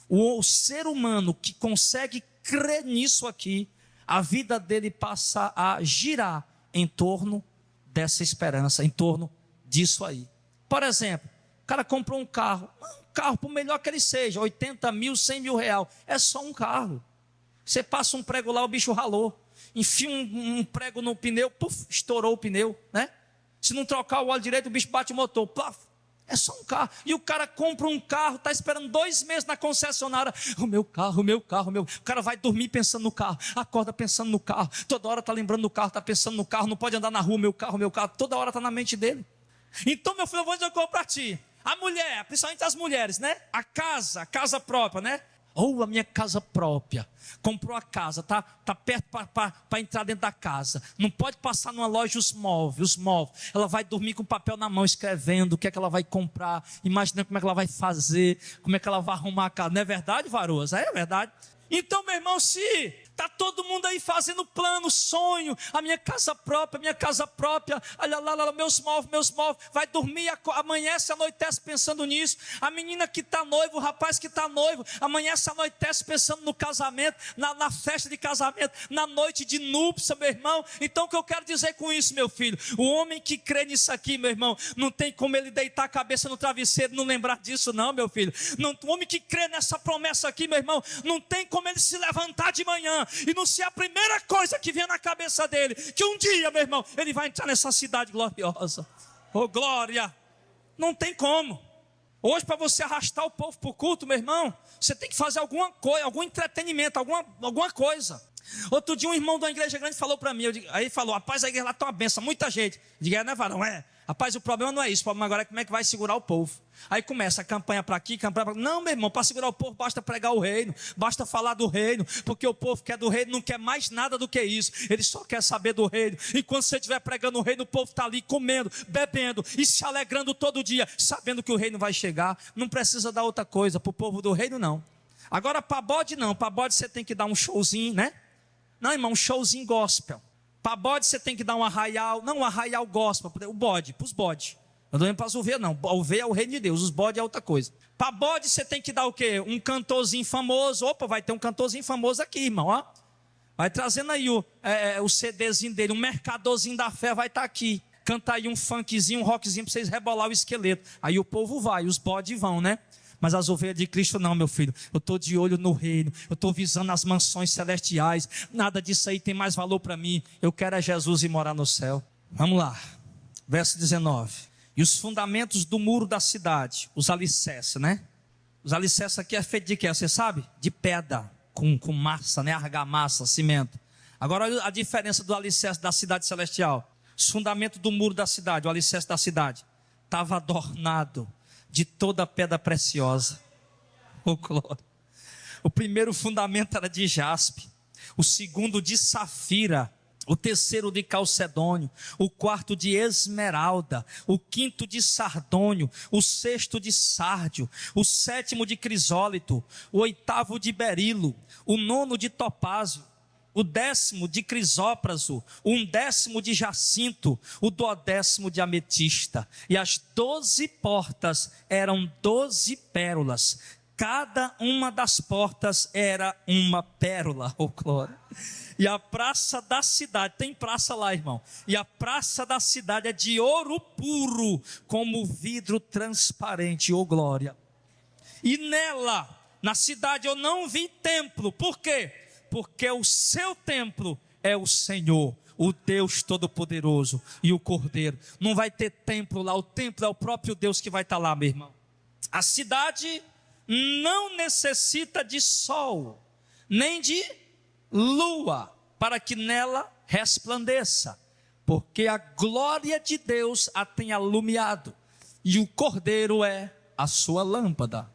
O ser humano que consegue crer nisso aqui, a vida dele passa a girar em torno dessa esperança, em torno disso aí. Por exemplo, o cara comprou um carro, por melhor que ele seja, 80 mil, 100 mil reais, é só um carro. Você passa um prego lá, o bicho ralou. Enfia um prego no pneu, puf, estourou o pneu, né? Se não trocar o óleo direito, o bicho bate o motor, puf. É só um carro. E o cara compra um carro, está esperando 2 meses na concessionária. O meu carro, o meu carro, o meu. O cara vai dormir pensando no carro, acorda pensando no carro, toda hora está lembrando do carro, está pensando no carro, não pode andar na rua, meu carro, toda hora está na mente dele. Então, meu filho, eu vou dizer uma coisa para ti. A mulher, principalmente as mulheres, né? A casa própria, né? Ou a minha casa própria. Comprou a casa, tá perto para entrar dentro da casa. Não pode passar numa loja os móveis. Ela vai dormir com o papel na mão, escrevendo o que é que ela vai comprar, imaginando como é que ela vai fazer, como é que ela vai arrumar a casa. Não é verdade, varoas? É verdade. Então, meu irmão, se está todo mundo aí fazendo plano, sonho, a minha casa própria, olha lá, meus móveis, vai dormir, amanhece, anoitece pensando nisso. A menina que está noiva, o rapaz que está noivo, amanhece, anoitece pensando no casamento, na festa de casamento, na noite de núpcia, meu irmão. Então, o que eu quero dizer com isso, meu filho? O homem que crê nisso aqui, meu irmão, não tem como ele deitar a cabeça no travesseiro e não lembrar disso, não, meu filho. Não, o homem que crê nessa promessa aqui, meu irmão, não tem como ele se levantar de manhã e não ser a primeira coisa que vem na cabeça dele, que um dia, meu irmão, ele vai entrar nessa cidade gloriosa. Oh, glória! Não tem como. Hoje, para você arrastar o povo para o culto, meu irmão, você tem que fazer alguma coisa, algum entretenimento, alguma coisa. Outro dia um irmão de uma igreja grande falou para mim, aí falou, rapaz, a igreja lá está uma benção, muita gente. Eu digo, né, varão? Rapaz, o problema não é isso, o problema agora é como é que vai segurar o povo. Aí começa a campanha para aqui, campanha para lá. Não, meu irmão, para segurar o povo basta pregar o reino, basta falar do reino, porque o povo quer do reino, não quer mais nada do que isso, ele só quer saber do reino. E quando você estiver pregando o reino, o povo está ali comendo, bebendo e se alegrando todo dia, sabendo que o reino vai chegar. Não precisa dar outra coisa para o povo do reino, não. Agora, para bode não, para bode você tem que dar um showzinho, né? Não, irmão, um showzinho gospel. Para bode você tem que dar um arraial, não um arraial gospel, o bode, para os bodes. Eu não lembro para as ovelhas não, a ovelha é o reino de Deus, os bodes é outra coisa. Para bode você tem que dar o quê? Um cantorzinho famoso, opa, vai ter um cantorzinho famoso aqui, irmão, ó. Vai trazendo aí o CDzinho dele, um mercadorzinho da fé vai estar aqui. Canta aí um funkzinho, um rockzinho para vocês rebolar o esqueleto. Aí o povo vai, os bodes vão, né? Mas as ovelhas de Cristo não, meu filho. Eu estou de olho no reino. Eu estou visando as mansões celestiais. Nada disso aí tem mais valor para mim. Eu quero é Jesus e morar no céu. Vamos lá. Verso 19. E os fundamentos do muro da cidade. Os alicerces, né? Os alicerces aqui é feito de quê? Você sabe? De pedra. Com massa, né? Argamassa, cimento. Agora olha a diferença do alicerce da cidade celestial. Os fundamentos do muro da cidade. O alicerce da cidade. Estava adornado de toda pedra preciosa. Oh, glória. O primeiro fundamento era de jaspe, o segundo de safira, o terceiro de calcedônio, o quarto de esmeralda, o quinto de sardônio, o sexto de sárdio, o sétimo de crisólito, o oitavo de berilo, o nono de topázio, o 10º de crisópraso, o 11º de jacinto, o 12º de ametista. E as 12 portas eram 12 pérolas. Cada uma das portas era uma pérola. Oh, glória. E a praça da cidade, tem praça lá, irmão. E a praça da cidade é de ouro puro, como vidro transparente. Oh, glória. E nela, na cidade, eu não vi templo. Por quê? Porque o seu templo é o Senhor, o Deus Todo-Poderoso e o Cordeiro. Não vai ter templo lá, o templo é o próprio Deus que vai estar lá, meu irmão. A cidade não necessita de sol, nem de lua, para que nela resplandeça, porque a glória de Deus a tem alumiado, e o Cordeiro é a sua lâmpada.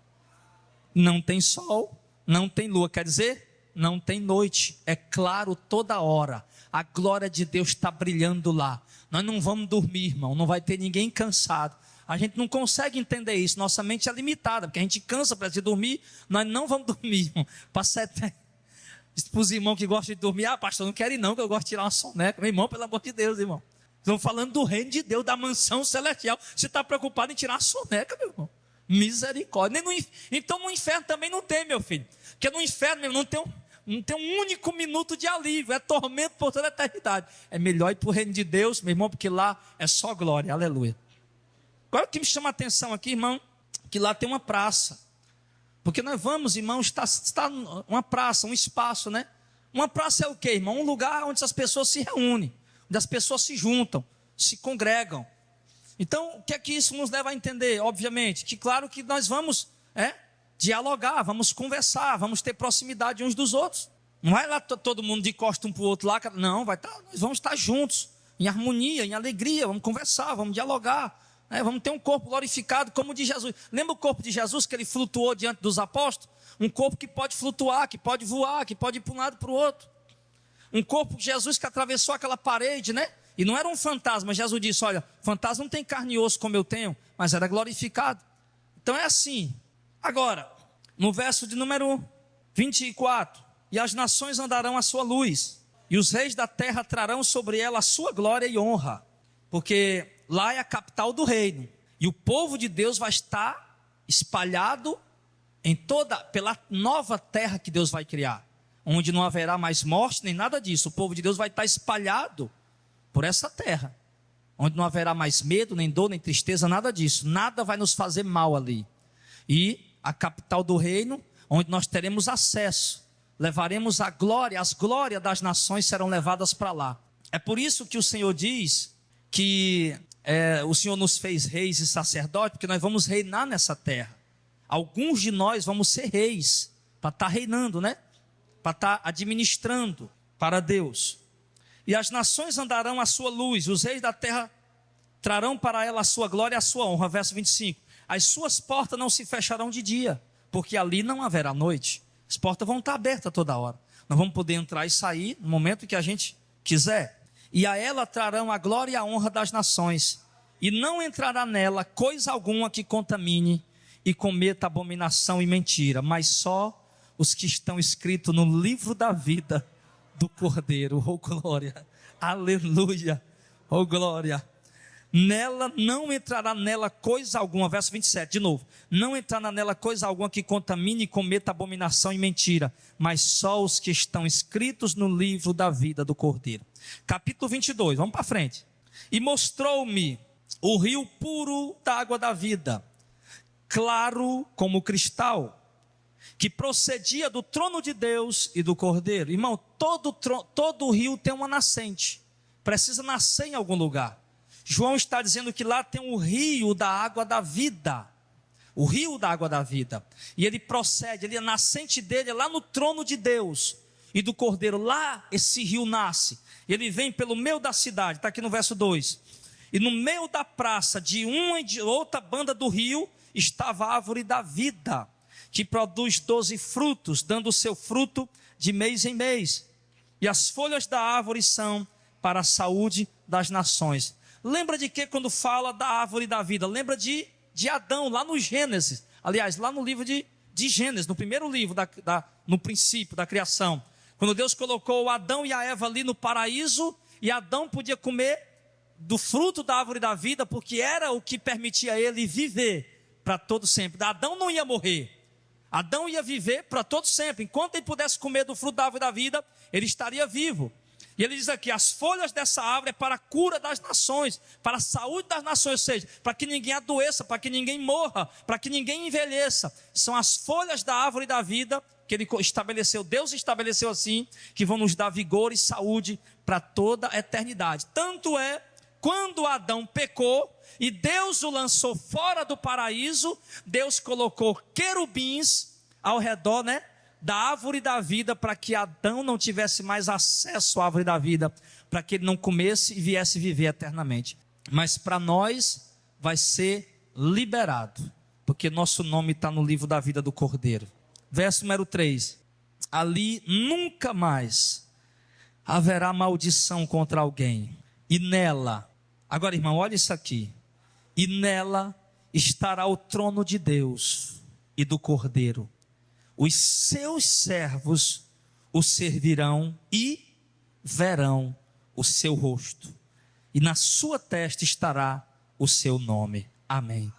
Não tem sol, não tem lua, quer dizer, não tem noite, é claro toda hora, a glória de Deus está brilhando lá. Nós não vamos dormir, irmão, não vai ter ninguém cansado. A gente não consegue entender isso, nossa mente é limitada, porque a gente cansa para se dormir, nós não vamos dormir, irmão. Para os irmãos que gostam de dormir, pastor, não quero ir não, que eu gosto de tirar uma soneca. Meu irmão, pelo amor de Deus, irmão. Estamos falando do reino de Deus, da mansão celestial. Você está preocupado em tirar a soneca, meu irmão? Misericórdia. Então no inferno também não tem, meu filho. Porque no inferno, meu irmão, não tem um único minuto de alívio, é tormento por toda a eternidade. É melhor ir para o reino de Deus, meu irmão, porque lá é só glória, aleluia. Agora o que me chama a atenção aqui, irmão, que lá tem uma praça. Porque nós vamos, irmão, está uma praça, um espaço, né? Uma praça é o quê, irmão? Um lugar onde as pessoas se reúnem, onde as pessoas se juntam, se congregam. Então, o que é que isso nos leva a entender? Obviamente, que claro que nós vamos dialogar, vamos conversar, vamos ter proximidade uns dos outros. Não vai lá todo mundo de costa um para o outro lá, não, nós vamos estar juntos, em harmonia, em alegria, vamos conversar, vamos dialogar, vamos ter um corpo glorificado como o de Jesus. Lembra o corpo de Jesus que ele flutuou diante dos apóstolos? Um corpo que pode flutuar, que pode voar, que pode ir para um lado e para o outro. Um corpo de Jesus que atravessou aquela parede, E não era um fantasma. Jesus disse, olha, fantasma não tem carne e osso como eu tenho, mas era glorificado. Então é assim. Agora, no verso de número 24, e as nações andarão à sua luz, e os reis da terra trarão sobre ela a sua glória e honra, porque lá é a capital do reino, e o povo de Deus vai estar espalhado pela nova terra que Deus vai criar, onde não haverá mais morte, nem nada disso. O povo de Deus vai estar espalhado por essa terra, onde não haverá mais medo, nem dor, nem tristeza, nada disso. Nada vai nos fazer mal ali. E a capital do reino, onde nós teremos acesso, levaremos a glória, as glórias das nações serão levadas para lá. É por isso que o Senhor diz que o Senhor nos fez reis e sacerdotes, porque nós vamos reinar nessa terra. Alguns de nós vamos ser reis, para estar reinando, para estar administrando para Deus. E as nações andarão à sua luz, os reis da terra trarão para ela a sua glória e a sua honra. Verso 25. As suas portas não se fecharão de dia, porque ali não haverá noite. As portas vão estar abertas toda hora. Nós vamos poder entrar e sair no momento que a gente quiser. E a ela trarão a glória e a honra das nações. E não entrará nela coisa alguma que contamine e cometa abominação e mentira, mas só os que estão escritos no livro da vida do Cordeiro. Oh glória, aleluia, oh glória. Não entrará nela coisa alguma, verso 27, de novo. Não entrará nela coisa alguma que contamine e cometa abominação e mentira, mas só os que estão escritos no livro da vida do Cordeiro. Capítulo 22, vamos para frente. E mostrou-me o rio puro da água da vida, claro como cristal, que procedia do trono de Deus e do Cordeiro. Irmão, todo rio tem uma nascente, precisa nascer em algum lugar. João está dizendo que lá tem o rio da água da vida, o rio da água da vida, e ele procede, a nascente dele é lá no trono de Deus e do Cordeiro. Lá esse rio nasce, ele vem pelo meio da cidade, está aqui no verso 2, e no meio da praça, de uma e de outra banda do rio, estava a árvore da vida, que produz 12 frutos, dando o seu fruto de mês em mês, e as folhas da árvore são para a saúde das nações. Lembra de que quando fala da árvore da vida? Lembra de Adão, lá no Gênesis, aliás, lá no livro de Gênesis, no primeiro livro, no princípio da criação, quando Deus colocou Adão e a Eva ali no paraíso, e Adão podia comer do fruto da árvore da vida, porque era o que permitia a ele viver para todo sempre. Adão não ia morrer, Adão ia viver para todo sempre. Enquanto ele pudesse comer do fruto da árvore da vida, ele estaria vivo. E ele diz aqui, as folhas dessa árvore é para a cura das nações, para a saúde das nações, ou seja, para que ninguém adoeça, para que ninguém morra, para que ninguém envelheça. São as folhas da árvore da vida que ele estabeleceu, Deus estabeleceu assim, que vão nos dar vigor e saúde para toda a eternidade. Tanto é, quando Adão pecou e Deus o lançou fora do paraíso, Deus colocou querubins ao redor, da árvore da vida, para que Adão não tivesse mais acesso à árvore da vida, para que ele não comesse e viesse viver eternamente. Mas para nós vai ser liberado, porque nosso nome está no livro da vida do Cordeiro. Verso número 3, ali nunca mais haverá maldição contra alguém, e nela, agora irmão, olha isso aqui, e nela estará o trono de Deus e do Cordeiro. Os seus servos o servirão e verão o seu rosto, e na sua testa estará o seu nome. Amém.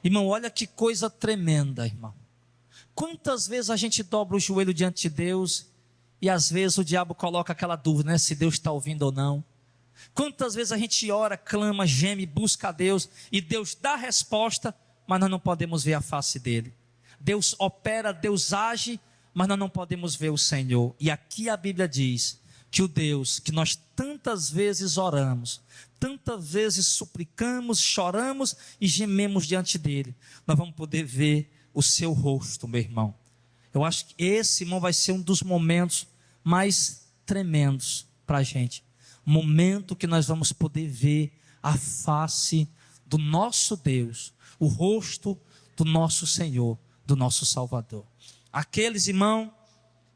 Irmão, olha que coisa tremenda, irmão. Quantas vezes a gente dobra o joelho diante de Deus, e às vezes o diabo coloca aquela dúvida, se Deus está ouvindo ou não. Quantas vezes a gente ora, clama, geme, busca a Deus, e Deus dá a resposta, mas nós não podemos ver a face dele. Deus opera, Deus age, mas nós não podemos ver o Senhor. E aqui a Bíblia diz que o Deus que nós tantas vezes oramos, tantas vezes suplicamos, choramos e gememos diante dele, nós vamos poder ver o seu rosto, meu irmão. Eu acho que esse, irmão, vai ser um dos momentos mais tremendos para a gente. Momento que nós vamos poder ver a face do nosso Deus, o rosto do nosso Senhor, do nosso Salvador. Aqueles, irmão,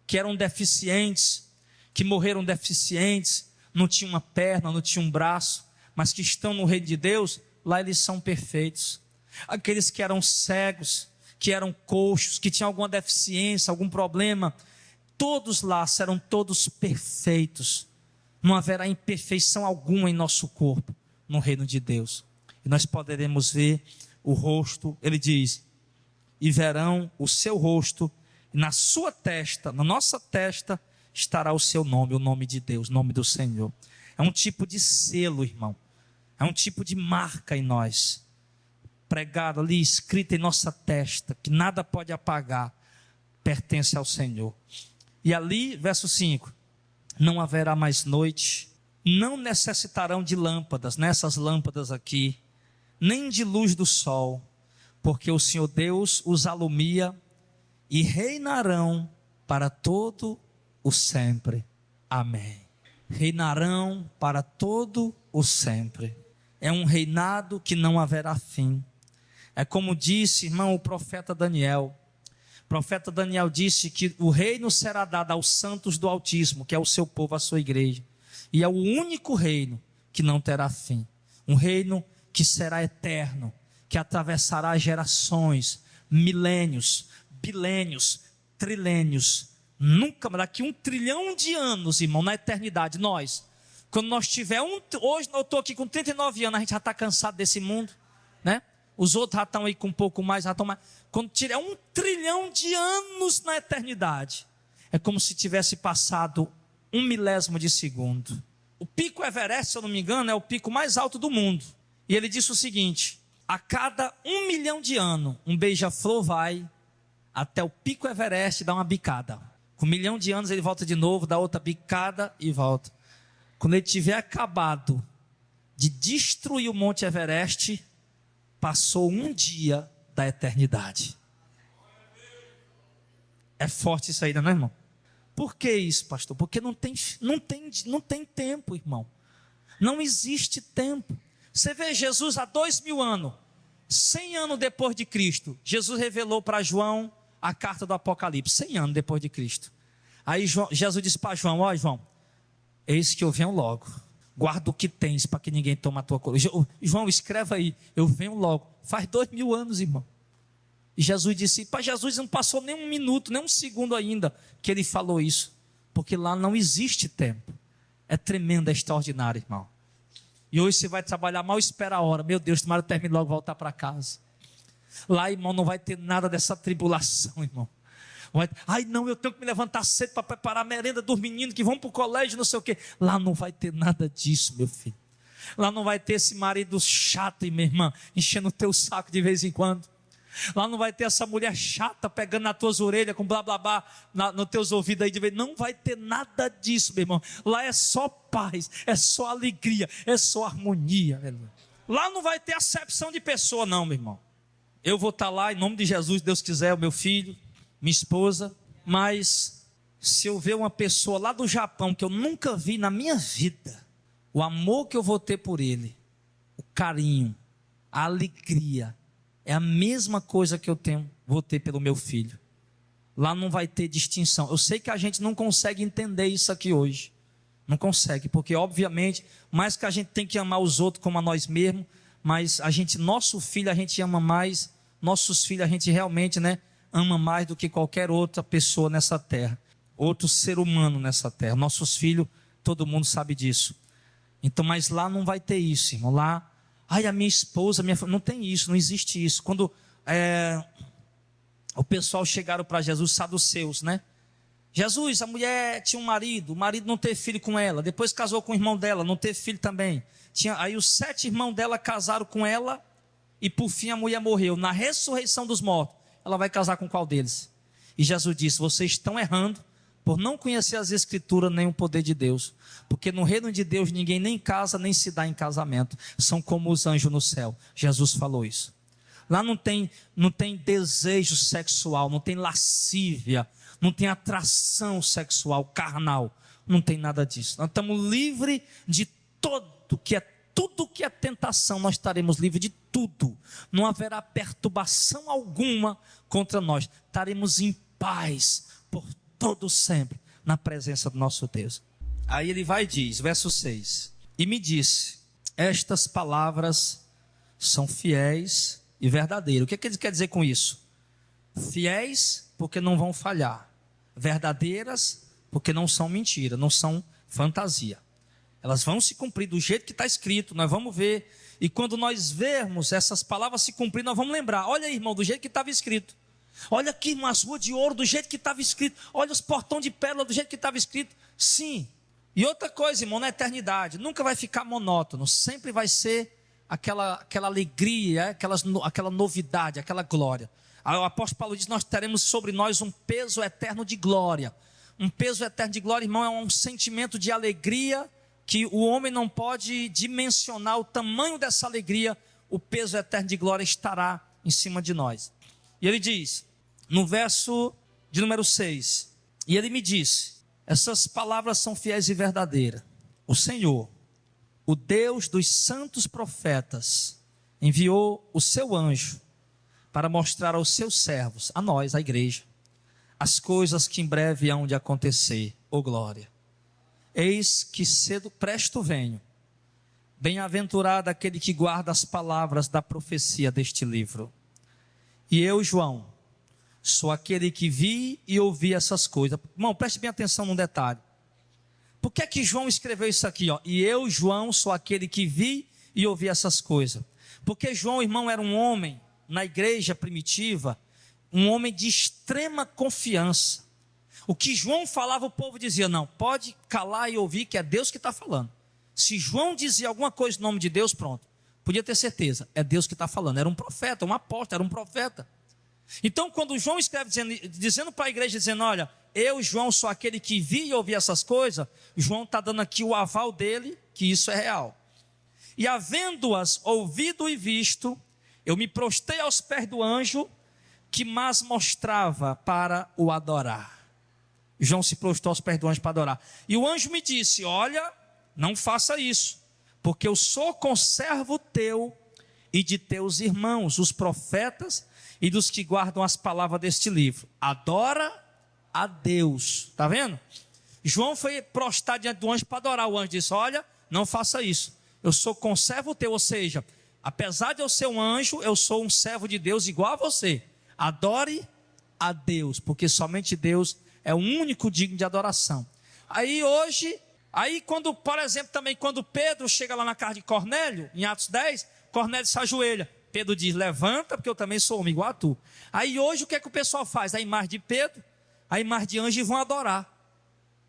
que eram deficientes, que morreram deficientes, não tinham uma perna, não tinham um braço, mas que estão no reino de Deus, lá eles são perfeitos. Aqueles que eram cegos, que eram coxos, que tinham alguma deficiência, algum problema, todos lá serão todos perfeitos. Não haverá imperfeição alguma em nosso corpo, no reino de Deus. E nós poderemos ver o rosto, ele diz, e verão o seu rosto, e na sua testa, na nossa testa, estará o seu nome, o nome de Deus, o nome do Senhor. É um tipo de selo, irmão. É um tipo de marca em nós. Pregado ali, escrito em nossa testa, que nada pode apagar, pertence ao Senhor. E ali, verso 5, não haverá mais noite, não necessitarão de lâmpadas, nessas lâmpadas aqui, nem de luz do sol, porque o Senhor Deus os alumia e reinarão para todo o sempre. Amém. Reinarão para todo o sempre. É um reinado que não haverá fim. É como disse, irmão, o profeta Daniel. O profeta Daniel disse que o reino será dado aos santos do Altíssimo, que é o seu povo, a sua igreja. E é o único reino que não terá fim. Um reino que será eterno, que atravessará gerações, milênios, bilênios, trilênios. Nunca, daqui 1 trilhão de anos, irmão, na eternidade, nós, quando nós tiver hoje eu estou aqui com 39 anos, a gente já está cansado desse mundo, né? Os outros já estão aí com um pouco mais, já estão mais. Quando tiver 1 trilhão de anos na eternidade, é como se tivesse passado 1 milésimo de segundo. O pico Everest, se eu não me engano, é o pico mais alto do mundo. E ele disse o seguinte: a cada 1 milhão de anos, um beija-flor vai até o pico Everest e dá uma bicada. Com 1 milhão de anos ele volta de novo, dá outra bicada e volta. Quando ele tiver acabado de destruir o Monte Everest, passou um dia da eternidade. É forte isso aí, não é, irmão? Por que isso, pastor? Porque não tem tempo, irmão. Não existe tempo. Você vê Jesus há 2000 anos, 100 anos depois de Cristo, Jesus revelou para João a carta do Apocalipse, 100 anos depois de Cristo. Aí Jesus disse para João: ó, João, eis que eu venho logo. Guarda o que tens para que ninguém tome a tua coroa. João, escreve aí, eu venho logo. Faz 2000 anos, irmão. E Jesus disse, para Jesus não passou nem 1 minuto, nem 1 segundo ainda que ele falou isso. Porque lá não existe tempo. É tremendo, é extraordinário, irmão. E hoje você vai trabalhar, mal espera a hora. Meu Deus, tomara que termine logo voltar para casa. Lá, irmão, não vai ter nada dessa tribulação, irmão. Ai, não, eu tenho que me levantar cedo para preparar a merenda dos meninos que vão para o colégio, não sei o quê. Lá não vai ter nada disso, meu filho. Lá não vai ter esse marido chato, minha irmã, enchendo o teu saco de vez em quando. Lá não vai ter essa mulher chata pegando nas tuas orelhas com blá blá blá nos teus ouvidos aí de vez. Não vai ter nada disso, meu irmão. Lá é só paz, é só alegria, é só harmonia, meu irmão. Lá não vai ter acepção de pessoa, não, meu irmão. Eu vou estar lá em nome de Jesus, Deus quiser, o meu filho, minha esposa. Mas se eu ver uma pessoa lá do Japão que eu nunca vi na minha vida, o amor que eu vou ter por ele, o carinho, a alegria, é a mesma coisa que vou ter pelo meu filho. Lá não vai ter distinção. Eu sei que a gente não consegue entender isso aqui hoje. Não consegue, porque obviamente, mais que a gente tem que amar os outros como a nós mesmos, mas nosso filho a gente ama mais, nossos filhos a gente realmente, ama mais do que qualquer outra pessoa nessa terra, outro ser humano nessa terra. Nossos filhos, todo mundo sabe disso. Então, mas lá não vai ter isso, irmão. Lá, a minha esposa, não tem isso, não existe isso. Quando o pessoal chegaram para Jesus, saduceus, Jesus, a mulher tinha um marido, o marido não teve filho com ela, depois casou com o irmão dela, não teve filho também. Aí os 7 irmãos dela casaram com ela, e por fim a mulher morreu. Na ressurreição dos mortos, ela vai casar com qual deles? E Jesus disse: vocês estão errando por não conhecer as Escrituras nem o poder de Deus. Porque no reino de Deus ninguém nem casa, nem se dá em casamento. São como os anjos no céu. Jesus falou isso. Lá não tem desejo sexual, não tem lascívia, não tem atração sexual, carnal. Não tem nada disso. Nós estamos livres de tudo que é tentação, nós estaremos livres de tudo. Não haverá perturbação alguma contra nós. Estaremos em paz por todo sempre na presença do nosso Deus. Aí ele vai e diz, verso 6: e me disse, estas palavras são fiéis e verdadeiras. O que ele quer dizer com isso? Fiéis porque não vão falhar, verdadeiras porque não são mentira, não são fantasia. Elas vão se cumprir do jeito que está escrito, nós vamos ver. E quando nós vermos essas palavras se cumprir, nós vamos lembrar: olha aí, irmão, do jeito que estava escrito. Olha aqui umas ruas de ouro do jeito que estava escrito. Olha os portões de pérola do jeito que estava escrito. Sim. E outra coisa, irmão, na eternidade, nunca vai ficar monótono. Sempre vai ser aquela alegria, aquela novidade, aquela glória. O apóstolo Paulo diz: nós teremos sobre nós um peso eterno de glória. Um peso eterno de glória, irmão, é um sentimento de alegria que o homem não pode dimensionar o tamanho dessa alegria. O peso eterno de glória estará em cima de nós. E ele diz, no verso de número 6, e ele me disse: essas palavras são fiéis e verdadeiras. O Senhor, o Deus dos santos profetas, enviou o seu anjo para mostrar aos seus servos, a nós, a igreja, as coisas que em breve hão de acontecer. Ô glória! Eis que cedo presto venho. Bem-aventurado aquele que guarda as palavras da profecia deste livro. E eu, João, sou aquele que vi e ouvi essas coisas. Irmão, preste bem atenção num detalhe. Por que é que João escreveu isso aqui? E eu, João, sou aquele que vi e ouvi essas coisas. Porque João, irmão, era um homem, na igreja primitiva, um homem de extrema confiança. O que João falava, o povo dizia: não, pode calar e ouvir, que é Deus que está falando. Se João dizia alguma coisa em nome de Deus, pronto, podia ter certeza, é Deus que está falando. Era um profeta, um apóstolo, era um profeta. Então, quando João escreve dizendo para a igreja, dizendo: olha, eu, João, sou aquele que vi e ouvi essas coisas, João está dando aqui o aval dele, que isso é real. E havendo-as ouvido e visto, eu me prostei aos pés do anjo, que mais mostrava para o adorar. João se prostrou aos pés do anjo para adorar. E o anjo me disse: olha, não faça isso, porque eu sou conservo teu e de teus irmãos, os profetas, e dos que guardam as palavras deste livro. Adora a Deus. Está vendo? João foi prostrar diante do anjo para adorar. O anjo disse: olha, não faça isso, eu sou conservo teu. Ou seja, apesar de eu ser um anjo, eu sou um servo de Deus igual a você. Adore a Deus, porque somente Deus é o único digno de adoração. Aí quando, por exemplo, também quando Pedro chega lá na casa de Cornélio, em Atos 10, Cornélio se ajoelha. Pedro diz: levanta, porque eu também sou homem igual a tu. Aí hoje o que é que o pessoal faz? A imagem de Pedro, a imagem de anjo, e vão adorar.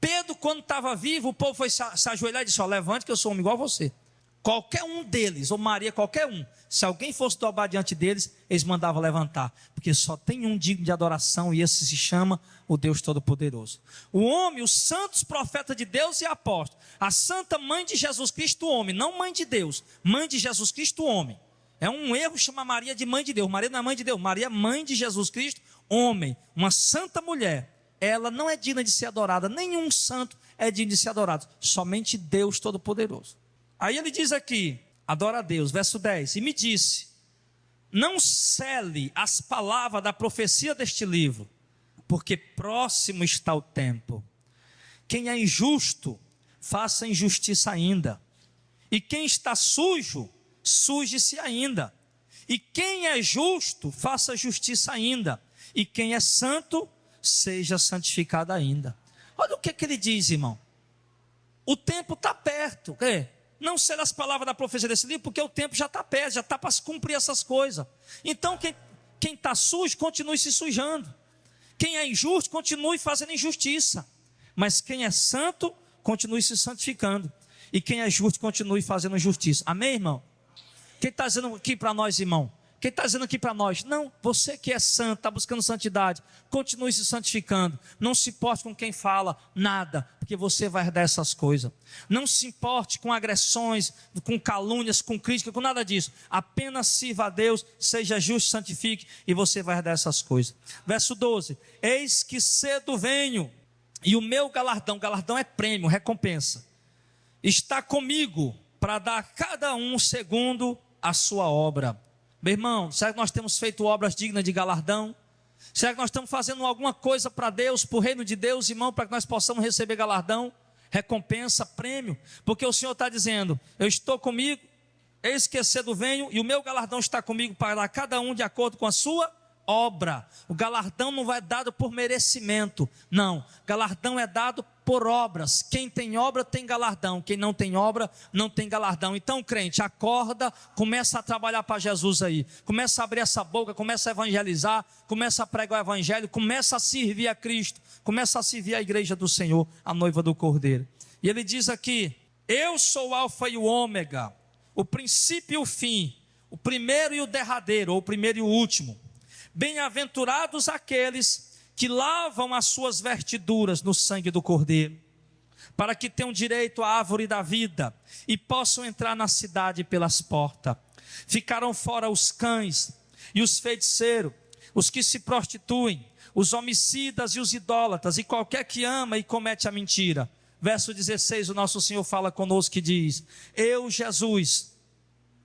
Pedro, quando estava vivo, o povo foi se ajoelhar e disse: ó, levante, que eu sou homem igual a você. Qualquer um deles, ou Maria, qualquer um, se alguém fosse dobrar diante deles, eles mandavam levantar, porque só tem um digno de adoração, e esse se chama o Deus Todo-Poderoso. O homem, os santos profetas de Deus e apóstolos, a santa mãe de Jesus Cristo, homem, não mãe de Deus, mãe de Jesus Cristo, homem. É um erro chamar Maria de mãe de Deus. Maria não é mãe de Deus, Maria é mãe de Jesus Cristo, homem, uma santa mulher. Ela não é digna de ser adorada, nenhum santo é digno de ser adorado, somente Deus Todo-Poderoso. Aí ele diz aqui: adora a Deus, verso 10, e me disse: não cele as palavras da profecia deste livro, porque próximo está o tempo. Quem é injusto, faça injustiça ainda, e quem está sujo, suje-se ainda, e quem é justo, faça justiça ainda, e quem é santo, seja santificado ainda. Olha o que ele diz, irmão: o tempo está perto. Não ser as palavras da profecia desse livro, porque o tempo já está perto, já está para se cumprir essas coisas. Então quem está sujo, continue se sujando. Quem é injusto, continue fazendo injustiça. Mas quem é santo, continue se santificando. E quem é justo, continue fazendo justiça. Amém, irmão? Quem está dizendo aqui para nós, irmão? Quem está dizendo aqui para nós? Não, você que é santo, está buscando santidade, continue se santificando. Não se importe com quem fala nada, porque você vai herdar essas coisas. Não se importe com agressões, com calúnias, com críticas, com nada disso. Apenas sirva a Deus, seja justo, santifique, e você vai herdar essas coisas. Verso 12: eis que cedo venho, e o meu galardão é prêmio, recompensa, está comigo, para dar a cada um segundo a sua obra. Meu irmão, será que nós temos feito obras dignas de galardão? Será que nós estamos fazendo alguma coisa para Deus, para o reino de Deus, irmão, para que nós possamos receber galardão, recompensa, prêmio? Porque o Senhor está dizendo: eu estou comigo, eis que cedo venho, e o meu galardão está comigo para dar a cada um de acordo com a sua obra. O galardão não vai dado por merecimento, não. Galardão é dado por obras. Quem tem obra tem galardão, quem não tem obra não tem galardão. Então, crente, acorda, começa a trabalhar para Jesus aí, começa a abrir essa boca, começa a evangelizar, começa a pregar o evangelho, começa a servir a Cristo, começa a servir a igreja do Senhor, a noiva do Cordeiro. E ele diz aqui: eu sou o alfa e o ômega, o princípio e o fim, o primeiro e o derradeiro, ou o primeiro e o último. Bem-aventurados aqueles que lavam as suas vestiduras no sangue do Cordeiro, para que tenham direito à árvore da vida e possam entrar na cidade pelas portas. Ficarão fora os cães e os feiticeiros, os que se prostituem, os homicidas e os idólatras, e qualquer que ama e comete a mentira. Verso 16, o nosso Senhor fala conosco e diz: eu, Jesus,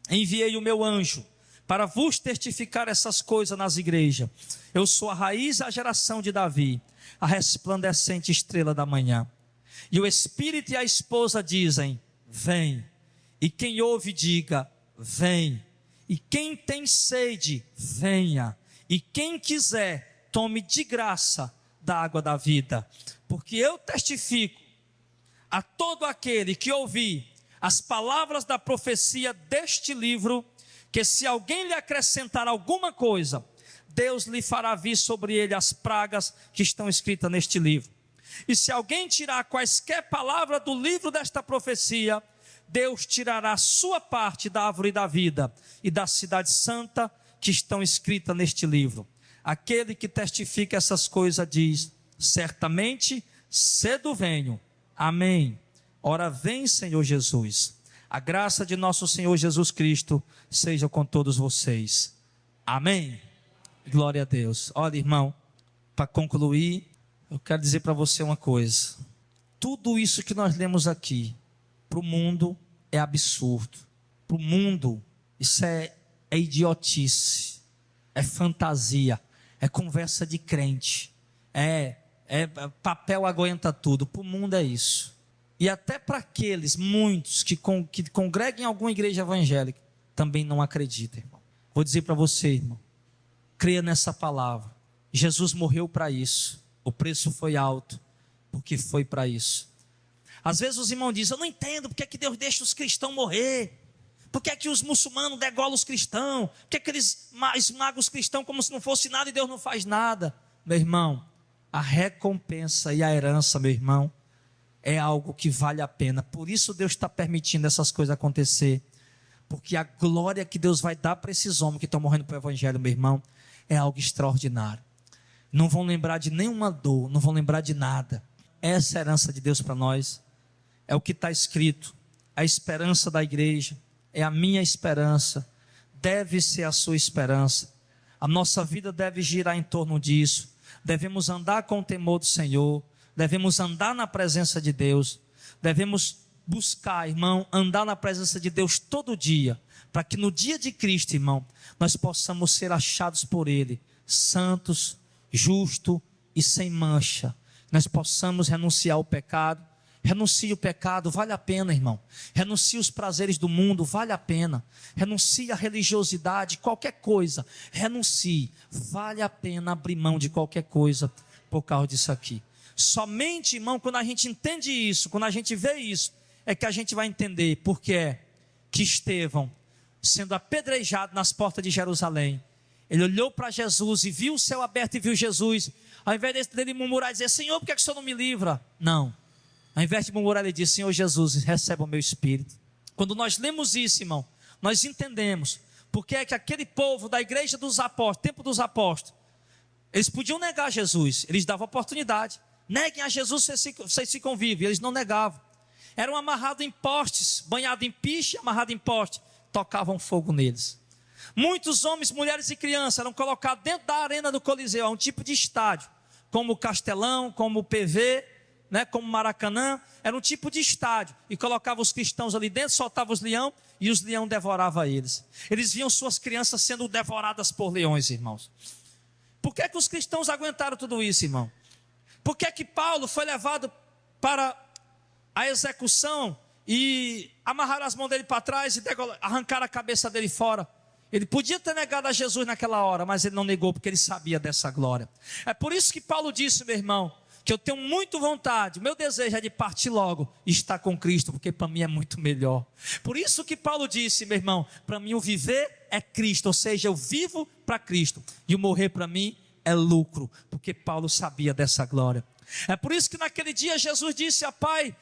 enviei o meu anjo para vos testificar essas coisas nas igrejas. Eu sou a raiz da geração de Davi, a resplandecente estrela da manhã. E o Espírito e a esposa dizem: vem. E quem ouve diga: vem. E quem tem sede, venha. E quem quiser, tome de graça da água da vida. Porque eu testifico a todo aquele que ouvir as palavras da profecia deste livro, que se alguém lhe acrescentar alguma coisa, Deus lhe fará vir sobre ele as pragas que estão escritas neste livro. E se alguém tirar quaisquer palavras do livro desta profecia, Deus tirará a sua parte da árvore da vida e da cidade santa que estão escritas neste livro. Aquele que testifica essas coisas diz: certamente cedo venho. Amém. Ora vem, Senhor Jesus. A graça de nosso Senhor Jesus Cristo seja com todos vocês. Amém. Glória a Deus. Olha, irmão, para concluir, eu quero dizer para você uma coisa. Tudo isso que nós lemos aqui, para o mundo é absurdo. Para o mundo, isso é idiotice, é fantasia, é conversa de crente, papel aguenta tudo. Para o mundo é isso. E até para aqueles, muitos, que congregam em alguma igreja evangélica, também não acreditam, irmão. Vou dizer para você, irmão, creia nessa palavra. Jesus morreu para isso. O preço foi alto, porque foi para isso. Às vezes os irmãos dizem: eu não entendo porque é que Deus deixa os cristãos morrer. Por que é que os muçulmanos degolam os cristãos? Por que é que eles esmagam os cristãos como se não fosse nada e Deus não faz nada? Meu irmão, a recompensa e a herança, meu irmão, é algo que vale a pena. Por isso Deus está permitindo essas coisas acontecer. Porque a glória que Deus vai dar para esses homens que estão morrendo para o evangelho, meu irmão, é algo extraordinário. Não vão lembrar de nenhuma dor, não vão lembrar de nada. Essa é a herança de Deus para nós. É o que está escrito. A esperança da igreja é a minha esperança. Deve ser a sua esperança. A nossa vida deve girar em torno disso. Devemos andar com o temor do Senhor. Devemos andar na presença de Deus. Devemos buscar, irmão, andar na presença de Deus todo dia, para que no dia de Cristo, irmão, nós possamos ser achados por Ele, santos, justos e sem mancha. Nós possamos renunciar ao pecado. Renuncie o pecado, vale a pena, irmão. Renuncie os prazeres do mundo, vale a pena. Renuncie a religiosidade, qualquer coisa. Renuncie, vale a pena abrir mão de qualquer coisa por causa disso aqui. Somente, irmão, quando a gente entende isso, quando a gente vê isso, é que a gente vai entender porque é que Estevão, sendo apedrejado nas portas de Jerusalém, ele olhou para Jesus e viu o céu aberto e viu Jesus. Ao invés dele murmurar e dizer: Senhor, por que o Senhor não me livra? Não. Ao invés de murmurar, ele disse: Senhor Jesus, receba o meu espírito. Quando nós lemos isso, irmão, nós entendemos Porque é que aquele povo da igreja dos apóstolos, tempo dos apóstolos, eles podiam negar Jesus, eles davam oportunidade. Neguem a Jesus, vocês se convivem. Eles não negavam. Eram amarrados em postes, banhados em piche, amarrados em poste, tocavam fogo neles. Muitos homens, mulheres e crianças eram colocados dentro da arena do Coliseu, um tipo de estádio, como o Castelão, como o PV, como o Maracanã, era um tipo de estádio, e colocavam os cristãos ali dentro, soltavam os leões, e os leões devoravam eles. Eles viam suas crianças sendo devoradas por leões, irmãos. Por que os cristãos aguentaram tudo isso, irmão? Por que Paulo foi levado para a execução e amarraram as mãos dele para trás e arrancaram a cabeça dele fora? Ele podia ter negado a Jesus naquela hora, mas ele não negou porque ele sabia dessa glória. É por isso que Paulo disse, meu irmão, que eu tenho muito vontade, meu desejo é de partir logo e estar com Cristo, porque para mim é muito melhor. Por isso que Paulo disse, meu irmão, para mim o viver é Cristo, ou seja, eu vivo para Cristo, e o morrer para mim é lucro, porque Paulo sabia dessa glória. É por isso que naquele dia Jesus disse a Pai,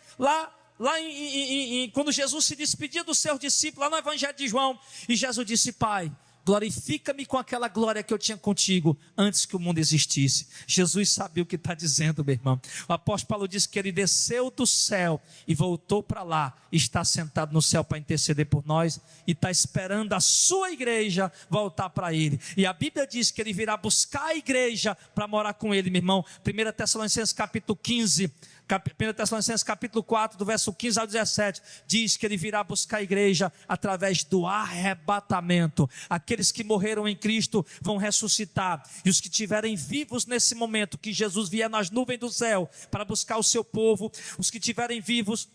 quando Jesus se despedia dos seus discípulos, lá no Evangelho de João, e Jesus disse: Pai, glorifica-me com aquela glória que eu tinha contigo antes que o mundo existisse. Jesus sabia o que está dizendo, meu irmão. O apóstolo Paulo disse que ele desceu do céu e voltou para lá, está sentado no céu para interceder por nós e está esperando a sua igreja voltar para ele. E a Bíblia diz que ele virá buscar a igreja para morar com ele, meu irmão. 1 Tessalonicenses capítulo 15, 1 Tessalonicenses capítulo 4, do verso 15 ao 17, diz que ele virá buscar a igreja através do arrebatamento. Aqueles que morreram em Cristo vão ressuscitar, e os que estiverem vivos nesse momento, que Jesus vier nas nuvens do céu para buscar o seu povo, os que estiverem vivos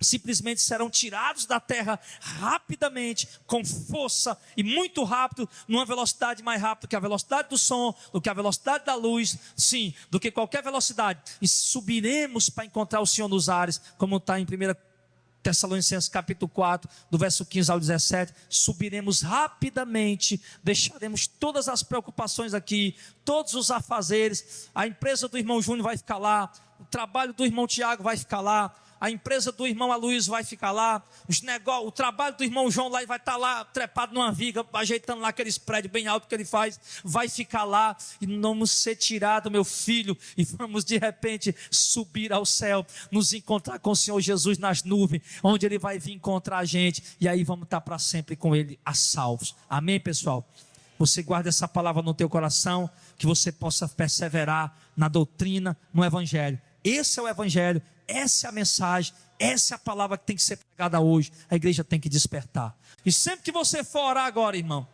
simplesmente serão tirados da terra rapidamente, com força e muito rápido, numa velocidade mais rápida que a velocidade do som, do que a velocidade da luz, sim, do que qualquer velocidade, e subiremos para encontrar o Senhor nos ares, como está em 1 Tessalonicenses capítulo 4, do verso 15 ao 17, subiremos rapidamente, deixaremos todas as preocupações aqui, todos os afazeres, a empresa do irmão Júnior vai ficar lá, o trabalho do irmão Tiago vai ficar lá, a empresa do irmão Aloysio vai ficar lá, o trabalho do irmão João lá, vai estar lá trepado numa viga, ajeitando lá aqueles prédios bem altos que ele faz, vai ficar lá, e não vamos ser tirados, meu filho, e vamos de repente subir ao céu, nos encontrar com o Senhor Jesus nas nuvens, onde ele vai vir encontrar a gente, e aí vamos estar para sempre com ele a salvos. Amém, pessoal? Você guarda essa palavra no teu coração, que você possa perseverar na doutrina, no Evangelho. Esse é o Evangelho, essa é a mensagem, essa é a palavra que tem que ser pregada hoje. A igreja tem que despertar. E sempre que você for orar agora, irmão,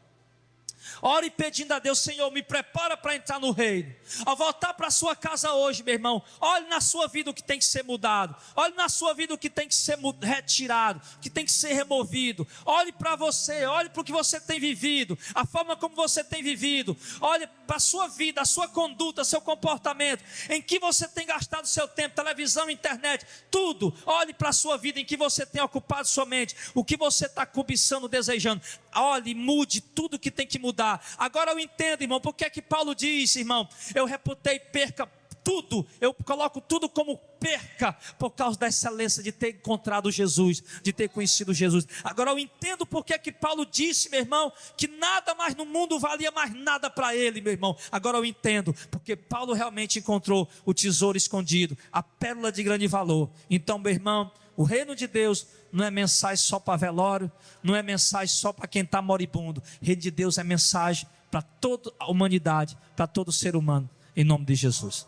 ore pedindo a Deus: Senhor, me prepara para entrar no reino. Ao voltar para a sua casa hoje, meu irmão, olhe na sua vida o que tem que ser mudado, olhe na sua vida o que tem que ser retirado, o que tem que ser removido. Olhe para você, olhe para o que você tem vivido, a forma como você tem vivido. Olhe para a sua vida, a sua conduta, seu comportamento, em que você tem gastado seu tempo, televisão, internet, tudo. Olhe para a sua vida, em que você tem ocupado sua mente, o que você está cobiçando, desejando. Olhe, mude tudo que tem que mudar. Agora eu entendo, irmão, porque é que Paulo diz, irmão, eu reputei perca tudo, eu coloco tudo como perca, por causa da excelência de ter encontrado Jesus, de ter conhecido Jesus. Agora eu entendo porque é que Paulo disse, meu irmão, que nada mais no mundo valia mais nada para ele, meu irmão. Agora eu entendo, porque Paulo realmente encontrou o tesouro escondido, a pérola de grande valor. Então, meu irmão, o reino de Deus não é mensagem só para velório, não é mensagem só para quem está moribundo. O reino de Deus é mensagem para toda a humanidade, para todo ser humano, em nome de Jesus.